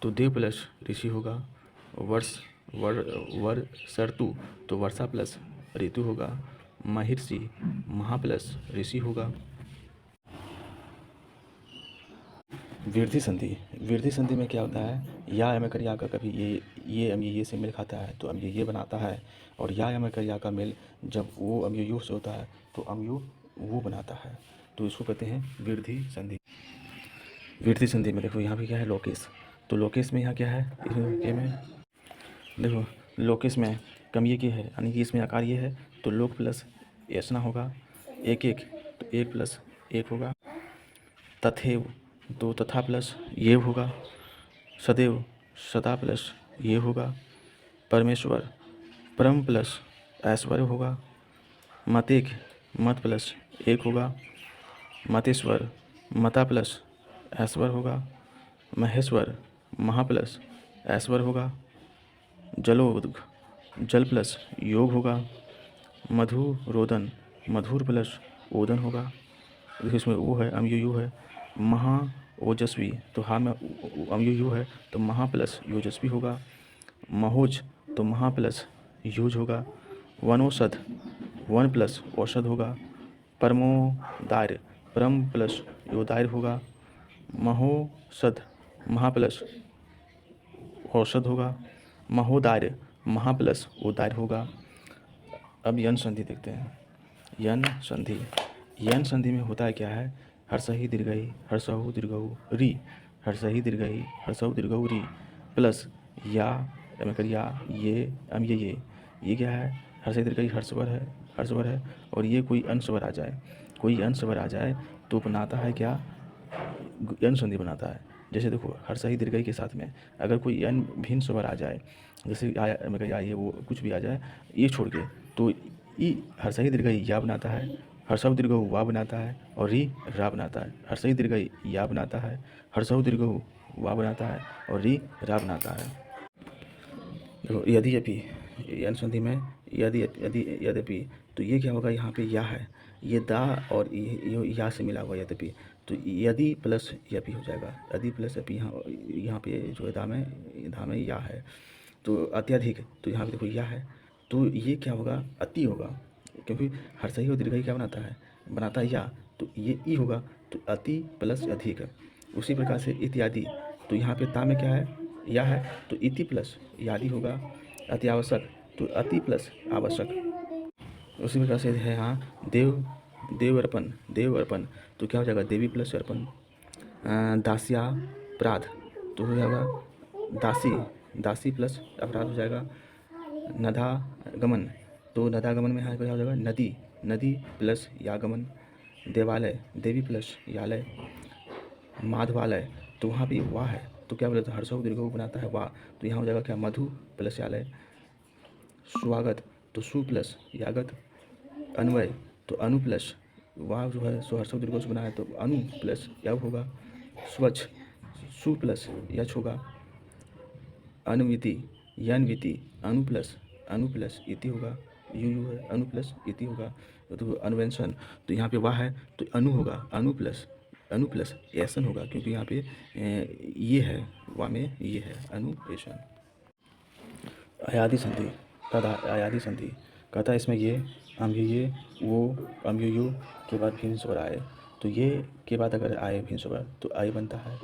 तो देव प्लस ऋषि होगा। वर सरतु, तो वर्षा प्लस ऋतु होगा। महिर्षि, महा प्लस ऋषि होगा। वृद्धि संधि में क्या होता है या में कर या का कभी ये अम्य ये से मेल खाता है तो अम्य ये बनाता है, और या में कर या का मेल जब वो अम्य यू से होता है तो अम्यू वो बनाता है, तो इसको कहते हैं वृद्धि संधि। वृद्धि संधि में देखो यहाँ पे क्या है लोकेश, तो लोकेश में यहाँ क्या है ये में देखो लोकेश में कम ये है यानी कि इसमें आकार ये है तो लोक प्लस ऐसना होगा। एक तो एक प्लस एक होगा। तथेव, तो तथा प्लस ये होगा। सदैव, सदा प्लस ये होगा। परमेश्वर, परम प्लस ऐश्वर्य होगा। मतेक, मत प्लस एक होगा। मतेश्वर, मता प्लस ऐश्वर्य होगा। महेश्वर, महा प्लस ऐश्वर्य होगा। जलोदग, जल प्लस योग होगा। मधुरोदन, मधुर प्लस ओदन होगा। देखिए इसमें वो है अम्यु यू है। महा ओजस्वी, तो हाँ में अम्यु यू है तो महा प्लस योजस्वी होगा। महोज, तो महा प्लस यूज होगा। वनौषध, वन प्लस औषध होगा। परमोदार्य, परम प्लस योदार्य होगा। महोषध, महा प्लस औषध होगा। महोदार्य, महा प्लस उदार्य होगा। अब यन संधि देखते हैं। यन संधि में होता है क्या है हर्षही दीर्घही हर्षहु दीर्घहु री, हर्षही दीर्घही हर्षहु दीर्घहु री प्लस या ये क्या है हर्षही दीर्घही हर्षवर है और ये कोई अंशवर आ जाए तो बनाता है क्या यन संधि बनाता है। जैसे देखो हर्षही दीर्घई के साथ में अगर कोई यन भिन्न स्वर आ जाए, जैसे आया ये वो कुछ भी आ जाए ये छोड़ के, तो ई हर्षही दीर्घई या बनाता है, हर्षव दीर्घऊ वा बनाता है और री रा बनाता है। हर्षही दीर्घई या बनाता है, हर्षव दीर्घऊ वा बनाता है और री रा बनाता है। देखो यद्यपि यन संधि में यद्यपि तो ये क्या होगा यहाँ पे या है, ये दा और ये या से मिला हुआ यद्यपि, तो यदि प्लस यपि हो जाएगा। यदि प्लस यपि यहाँ पे जो है दा में या है तो अत्यधिक, तो यहाँ पे देखो या है तो ये क्या होगा अति होगा, क्योंकि हर्षही और दीर्घई क्या बनाता है या, तो ये ई होगा तो अति प्लस अधिक। उसी प्रकार से इत्यादि, तो यहाँ पे ता में क्या है या है तो इति प्लस यादि होगा। अति आवश्यक, तो अति प्लस आवश्यक। उसी प्रकार से है यहाँ देव अर्पण, तो क्या हो जाएगा देवी प्लस अर्पण। दास्यापराध, तो हो जाएगा दासी, दासी प्लस अपराध हो जाएगा नदागमन, तो नदागमन में यहाँ पर क्या हो जाएगा नदी, नदी प्लस यागमन, देवालय, देवी प्लस यालय, माधवालय, तो वहाँ भी वाह है तो क्या बोले तो हर्षों को दीर्घों को बनाता है वाह, तो यहाँ हो जाएगा क्या मधु प्लस यालय, स्वागत तो सु प्लस यागत, अन्वय तो अनु प्लस वाह जो है सो हर्षों को दीर्घों से बना है तो अनु प्लस यव होगा, स्वच्छ सु प्लस यच होगा, अन्विति यन्विति अनु प्लस इति होगा, यू है अनु प्लस इति होगा, तो अन्वेषण तो यहाँ पे वाह है तो अनु होगा, अनु प्लस ऐसन होगा क्योंकि यहाँ पे ये है वाह में ये है अनु ऐसन। अयादि संधि तथा अयादि संधि कहता है इसमें ये ये वो यू के बाद भिन्न स्वर आए तो ये के बाद अगर आए भिन्न स्वर तो आय बनता है,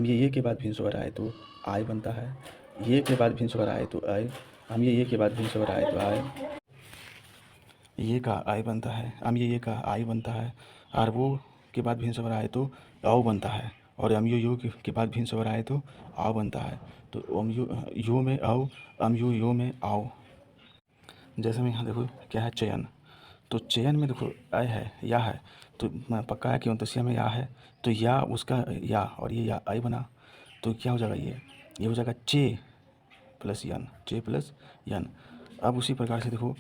ये के बाद भिन्न स्वर आए तो आय बनता है, ये के बाद भिन्न स्वर आए तो आय, ये के बाद भिन्न स्वर आए तो आय, ये का आय बनता है, ये का आय बनता है, और वो के बाद भिन्न स्वर आए तो आओ बनता है, और यू के बाद भिन्न स्वर आए तो आओ बनता है, तो यू में आओ, यू में आओ। जैसे में यहाँ देखो क्या है चयन, तो चयन में देखो अय है या है तो पक्का है कि अंतस्या में या है तो या उसका या और ये या अय बना तो क्या हो जाएगा ये हो जाएगा चे प्लस यन, चे प्लस यन। अब उसी प्रकार से देखो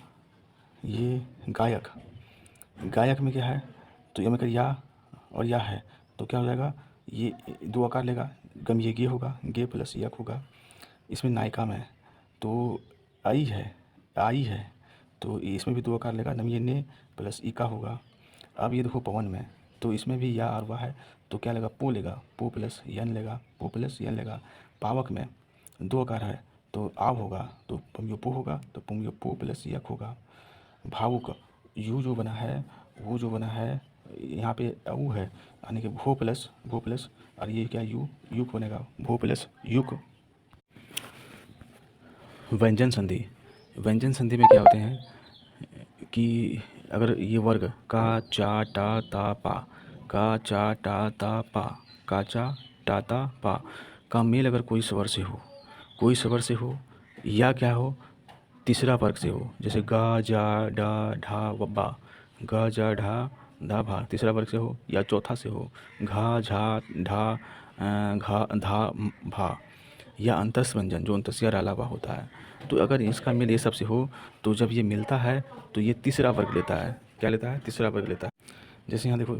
ये गायक, गायक में क्या है तो ये में कर या और या है तो क्या हो जाएगा ये दो आकार लेगा, गम ये गे होगा, गे प्लस यक होगा। इसमें नायिका में तो आई है तो इसमें भी दो आकार लेगा, नम ये ने प्लस इका होगा। अब ये देखो पवन में तो इसमें भी या और वाह है तो क्या लेगा पो लेगा, पो प्लस यन लेगा, पो प्लस यन लेगा। पावक में दो आकार है तो आव होगा तो पुम्यो पो होगा, तो पुम्यो पो प्लस यक होगा। भावुक यू जो बना है वो जो बना है यहाँ पे ऊ है यानी कि भो प्लस और ये क्या युक बनेगा भो प्लस युक। व्यंजन संधि, व्यंजन संधि में क्या होते हैं कि अगर ये वर्ग का चा टा ता पा, का चा टा ता पा, का चा टा ता पा का मेल अगर कोई स्वर से हो या क्या हो तीसरा वर्ग से हो, जैसे गा जा डा ढा बा, गा जा ढा धा भा तीसरा वर्ग से हो या चौथा से हो, घा झा ढा घा धा भा, या अंतस व्यंजन जो अंतस्या अलावा होता है तो अगर इसका मेल ये सब से हो तो जब ये मिलता है तो ये तीसरा वर्ग लेता है। क्या लेता है? तीसरा वर्ग लेता है। जैसे यहाँ देखो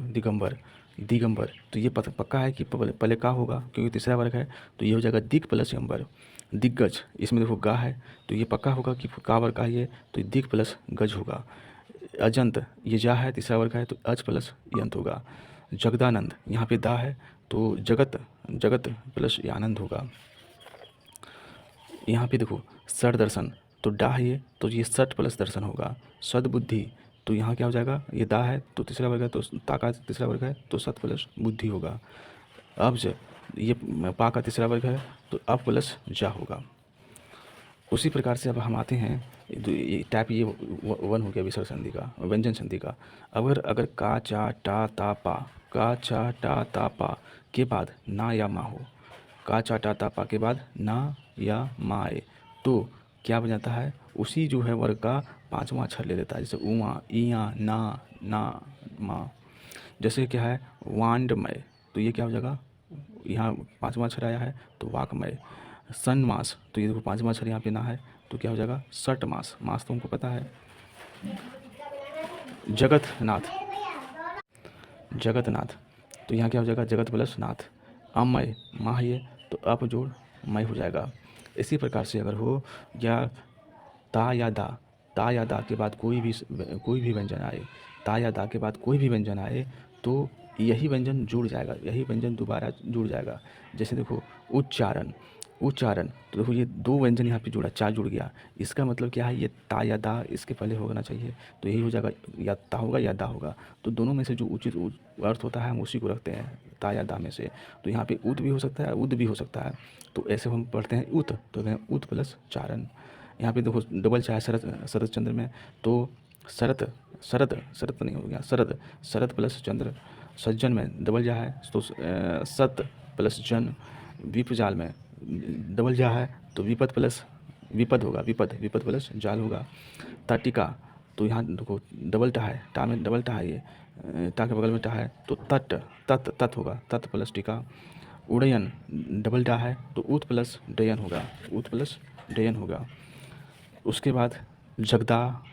दिगंबर तो ये पक्का है कि पहले का होगा क्योंकि तीसरा वर्ग है तो ये हो जाएगा दिग प्लस अंबर। दिग्गज इसमें देखो गा है तो ये पक्का होगा कि का वर्ग का ये तो दिग प्लस गज होगा। अजंत ये जा है तीसरा वर्ग है तो अज प्लस यंत होगा। जगदानंद यहाँ पे दा है तो जगत प्लस आनंद होगा। यहाँ पे देखो सर दर्शन तो डा है ये तो ये सट प्लस दर्शन होगा। सद्बुद्धि तो यहाँ क्या हो जाएगा ये दा है तो तीसरा वर्ग है तो ता का तीसरा वर्ग है तो सत प्लस बुद्धि होगा। अब्ज ये पा का तीसरा वर्ग है तो अब प्लस जा होगा। उसी प्रकार से अब हम आते हैं टाइप ये वन हो गया विसर्ग संधि का, व्यंजन संधि का। अगर का चा टा ता पा, का चा टा ता पा के बाद ना या मा हो, का चा टा ता पा के बाद ना या मा आए तो क्या बन जाता है उसी जो है वर्ग का पांचवा अक्षर ले लेता है। जैसे उमा इया ना मा। जैसे क्या है वांडमय तो ये क्या हो जाएगा यहाँ पांचवा अक्षर आया है तो वाकमय। सन मास तो ये देखो पांचवा अक्षर यहाँ पे ना है तो क्या हो जाएगा सट मास। मास तो हमको पता है। जगतनाथ तो यहाँ क्या हो जाएगा जगत प्लस नाथ। अमय माह ये तो अप जोड़ मय हो जाएगा। इसी प्रकार से अगर हो या ता या दा के बाद कोई भी व्यंजन आए, ता या दा के बाद कोई भी व्यंजन आए तो यही व्यंजन जुड़ जाएगा, यही व्यंजन दोबारा जुड़ जाएगा। जैसे देखो उच्चारण तो देखो ये दो व्यंजन यहाँ पे जुड़ा, चार जुड़ गया। इसका मतलब क्या है ये ता या दा इसके पहले होना चाहिए तो यही हो जाएगा या ता होगा या दा होगा। तो दोनों में से जो उचित अर्थ होता है हम उसी को रखते हैं ता या दा में से। तो यहाँ पे उत भी हो सकता है उद भी हो सकता है तो ऐसे हम पढ़ते हैं उत तो कहें उत प्लस चारण। यहाँ पे देखो डबल चाहे शरद चंद्र में तो शरद नहीं हो गया शरद प्लस चंद्र। सज्जन में डबल जा है तो सत प्लस जन। विपजाल में डबल जा है तो विपद प्लस विपद होगा, विपद विपद प्लस जाल होगा। तटिका, तो यहाँ देखो डबल टा है, टा में डबल टा है, ये टा के बगल में टा है तो तट तत् तत् होगा, तत् प्लस टिका। उड़यन, डबल टा है तो उत प्लस डयन होगा, उत प्लस डयन होगा। उसके बाद जगदा,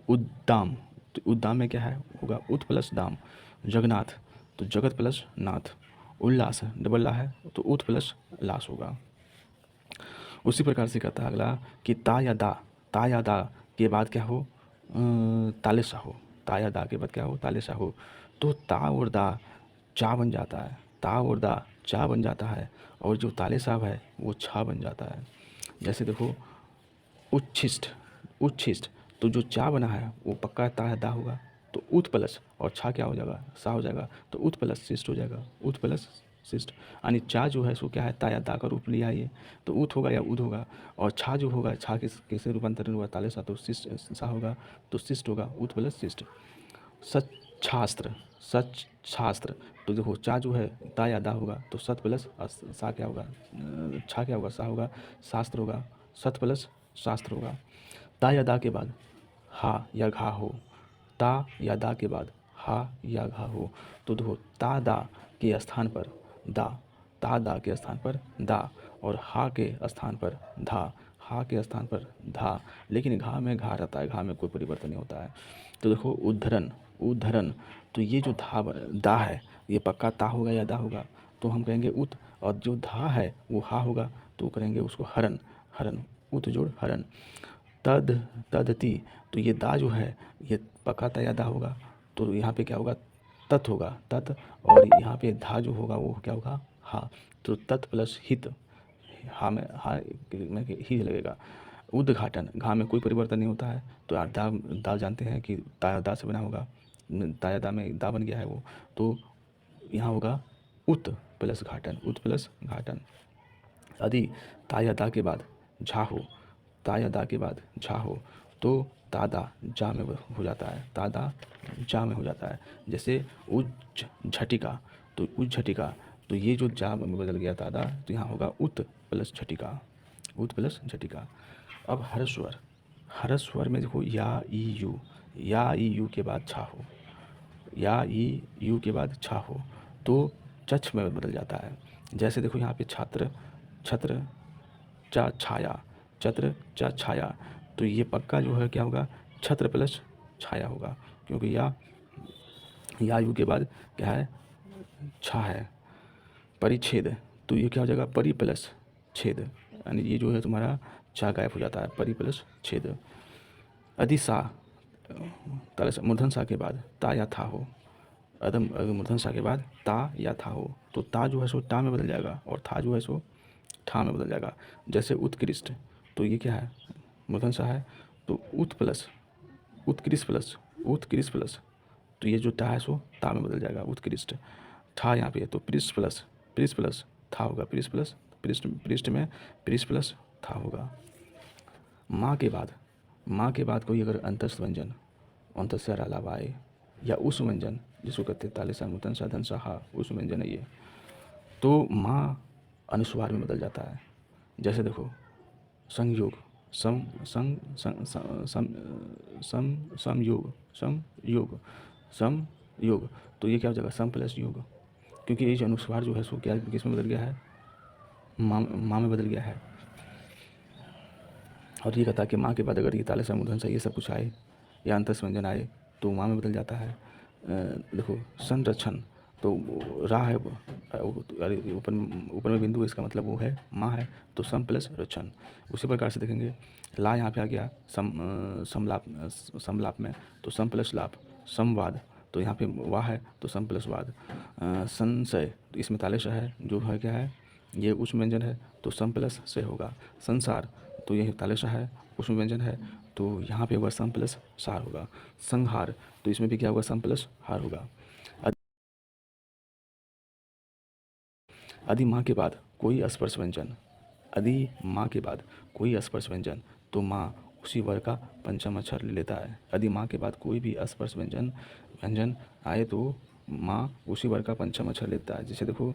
उद्दाम, तो उद्दाम में क्या है होगा उत प्लस दाम। जगन्नाथ, तो जगत प्लस नाथ। उल्लास, डबल ला है तो उत प्लस लास होगा। उसी प्रकार से कहता है अगला कि ता या दा, ता या दा के बाद क्या हो, ताले सा हो, ता या दा के बाद क्या हो, ताले सा हो। तो ता और दा चा बन जाता है, ता और दा चा बन जाता है, और जो ताले साहब है वो छा बन जाता है। जैसे देखो उच्छिष्ट, उच्छिष्ट, तो जो चा बना है वो पक्का ता है दा होगा, तो उत प्लस और छा क्या हो जाएगा, सा हो जाएगा, तो उत प्लस शिष्ट हो जाएगा, उत प्लस शिष्ट। यानी चा जो है सो क्या है, ता या दा का रूप लिया ये, तो उत होगा या उद होगा। और छा जो होगा, छा कैसे रूपांतरण हुआ, ताले सा, तो शिष्ट सा होगा, तो शिष्ट होगा, उत प्लस शिष्ट। सच्छास्त्र, सच शास्त्र, तो देखो चा जो है ता या दा होगा, तो सत प्लस सा क्या होगा, छा क्या होगा, सा होगा, शास्त्र होगा, सत प्लस शास्त्र होगा। ता या दा के बाद हा या घा हो, ता या दा के बाद हा या घा हो, तो देखो ता दा के स्थान पर दा, ता दा के स्थान पर दा, और हा के स्थान पर धा, हा के स्थान पर धा, लेकिन घा में घा रहता है, घा में कोई परिवर्तन नहीं होता है। तो देखो उद्धरण, उद्धरण, तो ये जो दा है ये पक्का ता होगा या दा होगा, तो हम कहेंगे उत, और जो धा है वो हा होगा, तो करेंगे उसको हरण, हरण, उत जोड़ हरण। तद, तदति, तो ये दा जो है ये पक्का ता या दा होगा, तो यहाँ पे क्या होगा, तत् होगा, तत्, और यहाँ पे धा जो होगा वो क्या होगा, हा, तो तत् प्लस हित, हा में ही लगेगा। उद्घाटन, घा में कोई परिवर्तन नहीं होता है, तो दा, दा जानते हैं कि ता दा से बना होगा, ताया दा में दा बन गया है वो, तो यहाँ होगा उत प्लस घाटन, उत प्लस घाटन। यदि ताया दा के बाद झा हो, ताया दा के बाद झा हो, तो तादा जा में हो जाता है, तादा जा में हो जाता है। जैसे उज झटिका, तो उज झटिका, तो ये जो जा में बदल गया तादा, तो यहाँ होगा उत प्लस झटिका, उत प्लस झटिका। अब हरस्वर, हरस्वर में देखो या ई यू, या ई यू के बाद छा हो, या ई यू के बाद छा हो, तो चछ में बदल जाता है। जैसे देखो यहाँ पे छात्र, छत्र, चा छाया, छत्र चा छाया, तो ये पक्का जो है क्या होगा, छत्र प्लस छाया होगा, क्योंकि या यू के बाद क्या है, छा है। परिच्छेद, तो ये क्या हो जाएगा, परि प्लस छेद, यानी ये जो है तुम्हारा चा गायब हो जाता है, परि प्लस छेद। अधिसा, ताले से मूर्धन सा के बाद ता या था हो, अदम मूर्धन सा के बाद ता या था हो, तो ता जो है सो टा में बदल जाएगा, और था जो है सो ठा में बदल जाएगा। जैसे उत्कृष्ट, तो ये क्या है, मूर्धन सा है, तो उत प्लस उत्कृष्ट प्लस उत्कृष्ट प्लस, तो ये जो टा है सो ता में बदल जाएगा, उत्कृष्ट। ठा यहाँ पे है तो पृष्ठ प्लस था होगा, पृष्ठ प्लस पृष्ठ, पृष्ठ में पृष्ठ प्लस था होगा। माँ के बाद, माँ के बाद कोई अगर अंतस्थ व्यंजन, अंतस्य अलावा आए, या उस व्यंजन जिसको कहते हैं तालिसा मुतन साधन सहा, उस व्यंजन है ये, तो माँ अनुस्वार में बदल जाता है। जैसे देखो संयोग, सम संग संयोग, संयोग, सम योग, तो ये क्या हो जाएगा, सम प्लस योग, क्योंकि ये जो अनुस्वार जो है सो क्या किस में बदल गया है, माँ में बदल गया है। और ये कहता है कि माँ के बाद अगर ये ताले मूर्धन सा ये सब कुछ आए या अंतस व्यंजन आए तो माँ में बदल जाता है। देखो संरक्षण, तो रा है, ऊपर ऊपर में बिंदु, इसका मतलब वो है माँ है, तो सम प्लस रक्षण। उसी प्रकार से देखेंगे ला यहाँ पे आ गया समलाप, समलाप में, तो सम प्लस लाप। संवाद, तो यहाँ पे वाह है तो सम प्लस वाद। संशय, तो इसमें तालेश है, जो है क्या है, ये उच्च व्यंजन है तो सम प्लस से होगा। संसार, तो ये तालेश है, उच्च व्यंजन है, तो यहाँ पे होगा सम प्लस सार होगा। संहार, तो इसमें भी क्या होगा, सम प्लस हार होगा। यदि माँ के बाद कोई स्पर्श व्यंजन, यदि माँ के बाद कोई स्पर्श व्यंजन, तो माँ उसी वर्ग का पंचम अक्षर ले लेता है। यदि माँ के बाद कोई भी स्पर्श व्यंजन व्यंजन आए तो माँ उसी वर्ग का पंचम अक्षर लेता है। जैसे देखो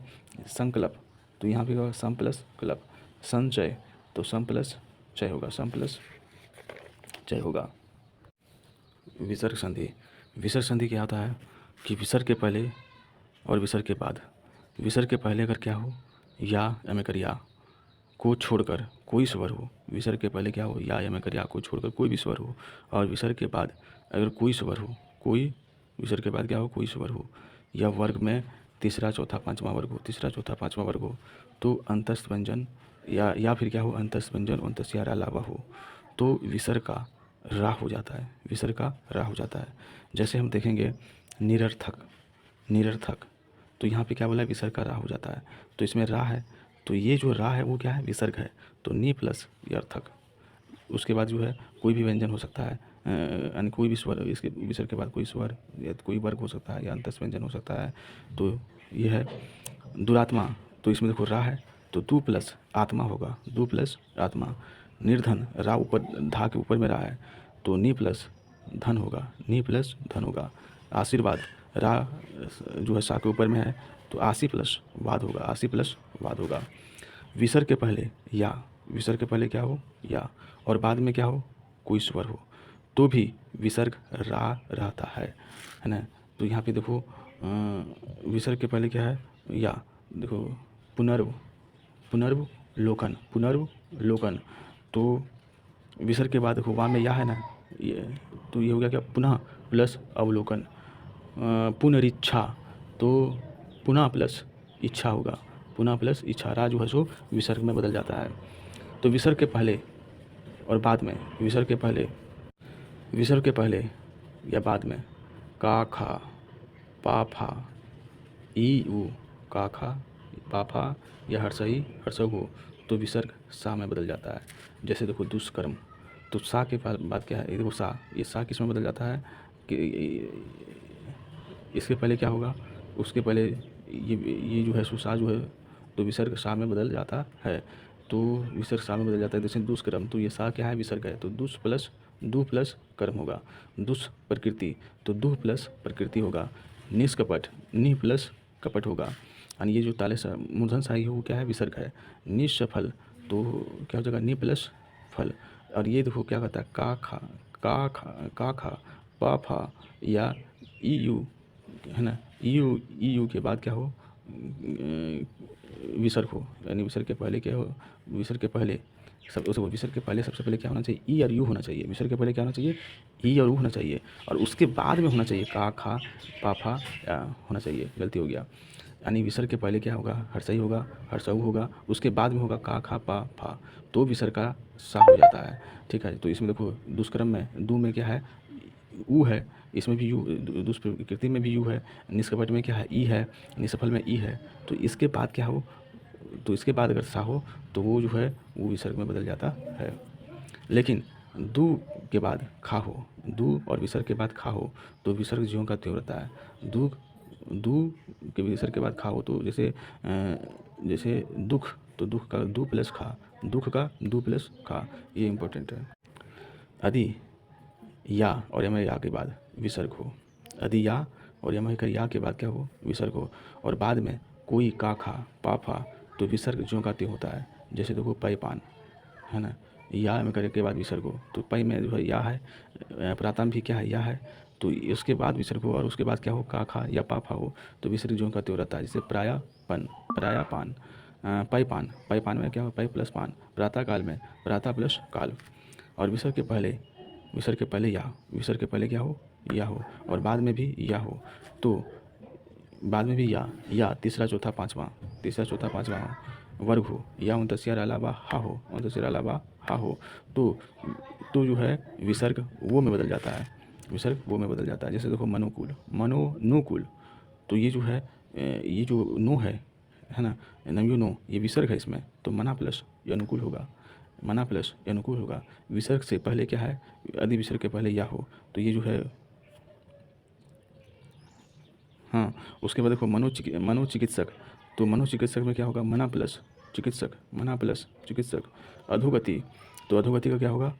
संकल्प, तो यहाँ पे होगा सम प्लस क्लब, संचय, तो सम प्लस चय होगा, सम प्लस चय होगा। विसर्ग संधि, विसर्ग संधि क्या होता है कि विसर्ग के पहले और विसर्ग के बाद, विसर्ग के पहले अगर क्या हो या में कर या को छोड़कर कोई स्वर हो, विसर्ग के पहले क्या हो या में कर या को छोड़कर कोई भी स्वर हो, और विसर्ग के बाद अगर कोई स्वर हो, कोई विसर्ग के बाद क्या हो कोई स्वर हो, या वर्ग में तीसरा चौथा पांचवा वर्ग हो, तीसरा चौथा पांचवा वर्ग हो, तो अंतस्थ व्यंजन या फिर क्या हो अंतस्थ व्यंजन अंतस्थ या अलावा हो, तो विसर्ग का रा हो जाता है, विसर्ग का रा हो जाता है। जैसे हम देखेंगे निरर्थक, निरर्थक, तो यहाँ पे क्या बोला है विसर्ग का रा हो जाता है, तो इसमें रा है, तो ये जो रा है वो क्या है विसर्ग है, तो नी प्लस अर्थक। उसके बाद जो है कोई भी व्यंजन हो सकता है, यानी कोई भी स्वर, इसके विसर्ग के बाद कोई स्वर या कोई वर्ग हो सकता है या अंतस्थ व्यंजन हो सकता है, तो ये है दुरात्मा, तो इसमें देखो रा है तो दू प्लस आत्मा होगा, दू प्लस आत्मा। निर्धन, रा ऊपर धा के ऊपर में रा है, तो नी प्लस धन होगा, नी प्लस धन होगा। आशीर्वाद, रा जो है सा के ऊपर में है, तो आशी प्लस वाद होगा, आशी प्लस वाद होगा। विसर्ग के पहले या, विसर्ग के पहले क्या हो या, और बाद में क्या हो कोई स्वर हो, तो भी विसर्ग रा रहता है ना। तो यहाँ पे देखो विसर्ग के पहले क्या है या, देखो पुनर्व, पुनर्व लोकन, पुनर्व लोकन, तो विसर्ग के बाद देखो वा में या है ना, ये तो ये हो गया क्या पुनः प्लस अवलोकन। पुनरीच्छा, तो पुनः प्लस इच्छा होगा, पुनः प्लस इच्छा, रा जो है सो विसर्ग में बदल जाता है। तो विसर्ग के पहले और बाद में, विसर्ग के पहले, विसर्ग के पहले या बाद में का खा पा फा ई उ, का खा पा फा या हर्षई हर्षऊ हो, तो विसर्ग सा में बदल जाता है। जैसे देखो दुष्कर्म, तो सा के बाद क्या है, ये देखो सा, ये सा किस में बदल जाता है कि इसके पहले क्या होगा, उसके पहले ये जो है सुसा जो है, तो विसर्ग सा में बदल जाता है, तो विसर्ग सा में बदल जाता है। जैसे दुष्कर्म, तो ये सा क्या है विसर्ग है, तो दुष् प्लस दु प्लस कर्म होगा। दुष् प्रकृति, तो दुह प्लस प्रकृति होगा। निष्कपट, नि प्लस कपट होगा। यानी ये जो ताले मूर्धन शाही है वो क्या है विसर्ग है। निसफल, तो क्या हो जाएगा नि प्लस फल। और ये देखो क्या कहता है का खा पा फा या ई यू, है ना, ई यू के बाद क्या हो विसर्ग हो, यानी विसर्ग के पहले क्या हो, विसर्ग के पहले सब उसको, विसर्ग के पहले सबसे पहले क्या होना चाहिए ई और यू होना चाहिए। विसर्ग के पहले क्या होना चाहिए ई और यू होना चाहिए, और उसके बाद में होना चाहिए का खा पा फा होना चाहिए, गलती हो गया। यानी विसर्ग के पहले क्या होगा हर्षई होगा, हर्षऊ होगा, उसके बाद में होगा का खा पा फा, तो विसर्ग का सा हो जाता है। ठीक है, तो इसमें देखो दुष्कर्म में दू में क्या है ऊ है, इसमें भी यू, दुष्प्रकृति में भी यू है, निष्कपट में क्या है ई है, निष्फल में ई है, तो इसके बाद क्या हो, तो इसके बाद अगर सा हो तो वो जो है वो विसर्ग में बदल जाता है। लेकिन दू के बाद खा हो, दू और विसर्ग के बाद खा हो तो विसर्ग ज्यों का त्यों रहता है। दू के विसर्ग के बाद खा हो, तो जैसे दुख, तो दुख का दू प्लस खा, दुख का दू प्लस खा, ये इम्पोर्टेंट है। यदि या और यम या के बाद विसर्ग हो, यदि या और यम या के बाद क्या हो विसर्ग हो, और बाद में कोई का खा पा फा, तो विसर्ग ज्यों का त्यों होता है। जैसे देखो पै पान, है ना, या में करने के बाद विसर्ग हो, तो पै में जो है या है, प्रातम भी क्या है या है, तो उसके बाद विसर्ग हो, और उसके बाद क्या हो का खा या पा फा हो, तो विसर्ग ज्यों का त्यों रहता है। जैसे प्रायापन, प्रायापान, पै पान, पै पान में क्या हो पै प्लस पान, प्रातः काल में प्रातः प्लस काल। और विसर्ग के पहले, विसर्ग के पहले या, विसर्ग के पहले क्या हो या हो, और बाद में भी या हो, तो बाद में भी या तीसरा चौथा पाँचवा, तीसरा चौथा पाँचवा वर्ग हो, या उनतसियार अलावा हा हो, उनतसियार अलावा हा हो, तो जो है विसर्ग वो में बदल जाता है, विसर्ग वो में बदल जाता है। जैसे देखो मनोकूल, मनोनुकूल, तो ये जो है ये जो नो है ना, नम्यू नो, ये विसर्ग है इसमें, तो मना प्लस ये अनुकूल होगा, मना प्लस ये अनुकूल होगा। विसर्ग से पहले क्या है यदि विसर्ग के पहले या हो, तो ये जो है हाँ। उसके बाद देखो मनोचिकित्सक, तो मनोचिकित्सक में क्या होगा मना प्लस चिकित्सक, मना प्लस चिकित्सक। अधोगति, तो अधोगति का क्या होगा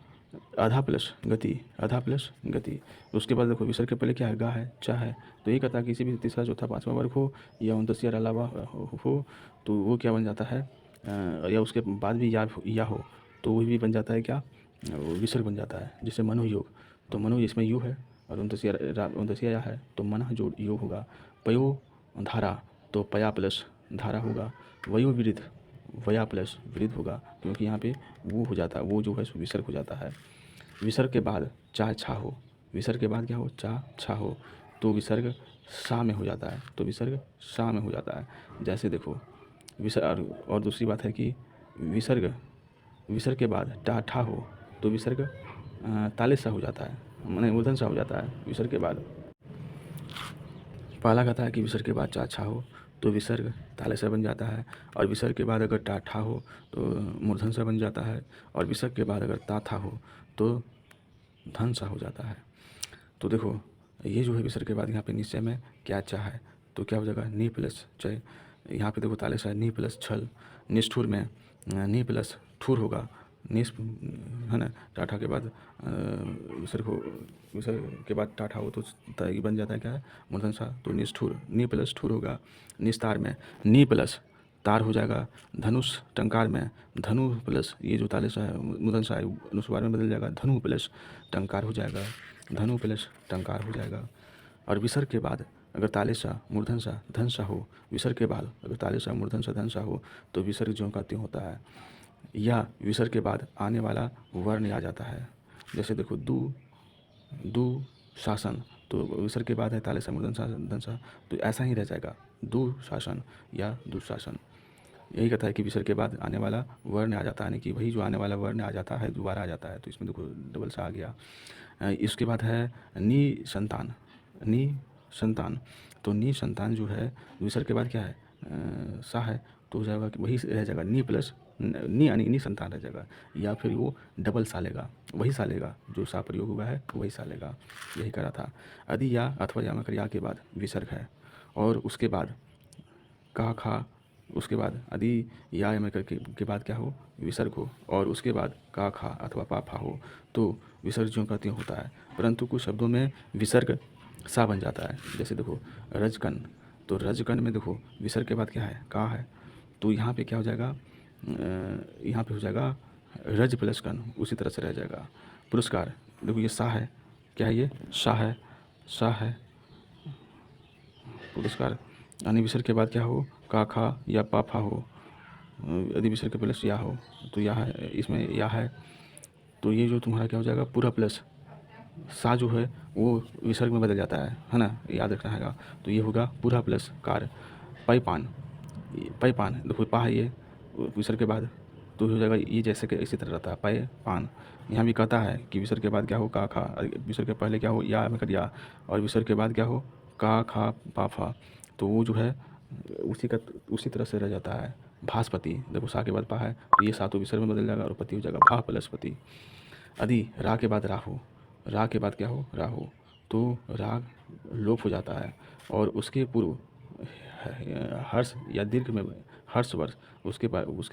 आधा प्लस गति, आधा प्लस गति। उसके बाद देखो विसर्ग के पहले क्या है, गा है, चा है। तो ये कहता है किसी भी तीसरा चौथा पाँचवा वर्ग हो या उनदस या अलावा हो तो वो क्या बन जाता है, या उसके बाद भी या हो तो वो भी बन जाता है क्या, वो विसर्ग बन जाता है, जैसे मनो योग। तो मनो इसमें यू है और उनदसिया या है तो मन जो योग होगा। पयो धारा तो पया प्लस धारा होगा। वयो विरुद्ध वया प्लस वृद्ध होगा, क्योंकि यहाँ पे वो हो जाता है, वो जो है सो विसर्ग हो जाता है। विसर्ग के बाद चा छा हो, विसर्ग के बाद क्या हो, चा छा हो तो विसर्ग सा में हो जाता है, तो विसर्ग सा में हो जाता है। जैसे देखो विसर्ग, और दूसरी बात है कि विसर्ग विसर्ग के बाद टा ठा हो तो विसर्ग ताले सा हो जाता है, माने मूर्धन सा हो जाता है विसर्ग के बाद। पहला कहता है कि विसर्ग के बाद चा छा हो तो विसर्ग ताले सा बन जाता है, और विसर्ग के बाद अगर टा ठा हो तो मूर्धन सा बन जाता है, और विसर्ग के बाद अगर ता था हो तो धन सा हो जाता है। तो देखो ये जो है विसर्ग के बाद यहाँ पे निश्चय में क्या चा है तो क्या हो जाएगा, नी प्लस चय। यहाँ पे देखो ताले सा नी प्लस छल। निष्ठुर में नी प्लस ठुर होगा, निष्प है ना, टाठा के बाद विसर्ग के बाद टाठा हो तो ये बन जाता है क्या है, मूर्धन सा, तो निष्ठुर, नी प्लस ठुर होगा। निस्तार में नी प्लस तार हो जाएगा। धनुष टंकार में धनु प्लस ये जो ताले सा है मूर्धन सा है अनुस्वार में बदल जाएगा, धनु प्लस टंकार हो जाएगा, धनु प्लस टंकार हो जाएगा। और विसर्ग के बाद अगर ताले सा मूर्धन सा धन सा हो, विसर्ग के बाद अगर ताले सा मूर्धन सा धन सा हो तो विसर्ग ज्यों का त्यों होता है। या विसर्ग के बाद आने वाला वर्ण आ जाता है, जैसे देखो दु शासन, तो विसर्ग के बाद है ताले सा मूर्धन सा धन सा, तो ऐसा ही रह जाएगा दु शासन या दुशासन। यही कहता है कि विसर्ग के बाद आने वाला वर्ण आ जाता है, यानी कि वही जो आने वाला वर्ण आ जाता है दोबारा आ जाता है, तो इसमें देखो डबल सा आ गया। इसके बाद है नी संतान, नी संतान, तो नी संतान जो है विसर्ग के बाद क्या है, सा है तो हो जाएगा कि वही रह जाएगा नी प्लस नी, यानी नी संतान रह जाएगा, या फिर वो डबल सा लेगा, वही सा लेगा जो सा प्रयोग हुआ है वही सा लेगा। यही करा था। यदि या अथवा या मकर या के बाद विसर्ग है और उसके बाद का खा, उसके बाद यदि या मकर के बाद क्या हो, विसर्ग हो, और उसके बाद का खा अथवा पा फा हो तो विसर्ग ज्यों का त्यों होता है। परंतु कुछ शब्दों में विसर्ग सा बन जाता है, जैसे देखो रजकन, तो रजकन में देखो विसर्ग के बाद क्या है, का है, तो यहाँ पे क्या हो जाएगा, यहाँ पे हो जाएगा रज प्लस कन, उसी तरह से रह जाएगा। पुरस्कार देखो ये सा है, क्या है ये, सा है, सा है पुरस्कार, यानी विसर्ग के बाद क्या हो, का खा या पा फा हो। यदि विसर्ग के प्लस या हो तो या है, इसमें या है तो ये जो तुम्हारा क्या हो जाएगा, पूरा प्लस सा जो है वो विसर्ग में बदल जाता है ना, याद रखना हैगा। तो ये होगा पूरा प्लस कार। पैपान, पैपान देखो पा है ये विसर्ग के बाद तो हो जाएगा ये जैसे कि इसी तरह रहता है पै पान। यहाँ भी कहता है कि विसर्ग के बाद क्या हो, का खा, विसर्ग के पहले क्या हो या मकर या, और विसर्ग के बाद क्या हो, का खा पा फा, तो वो जो है उसी तरह से रह जाता है। भास्पति देखो सा के बाद पा है तो ये सातों विसर्ग में बदल जाएगा और पति हो जाएगा भा प्लस पति। यदि रा के बाद राहु, रा के बाद क्या हो, राहु, तो राग लोप हो जाता है, और उसके पूर्व हर्ष या दीर्घ में हर्ष वर्ष, उसके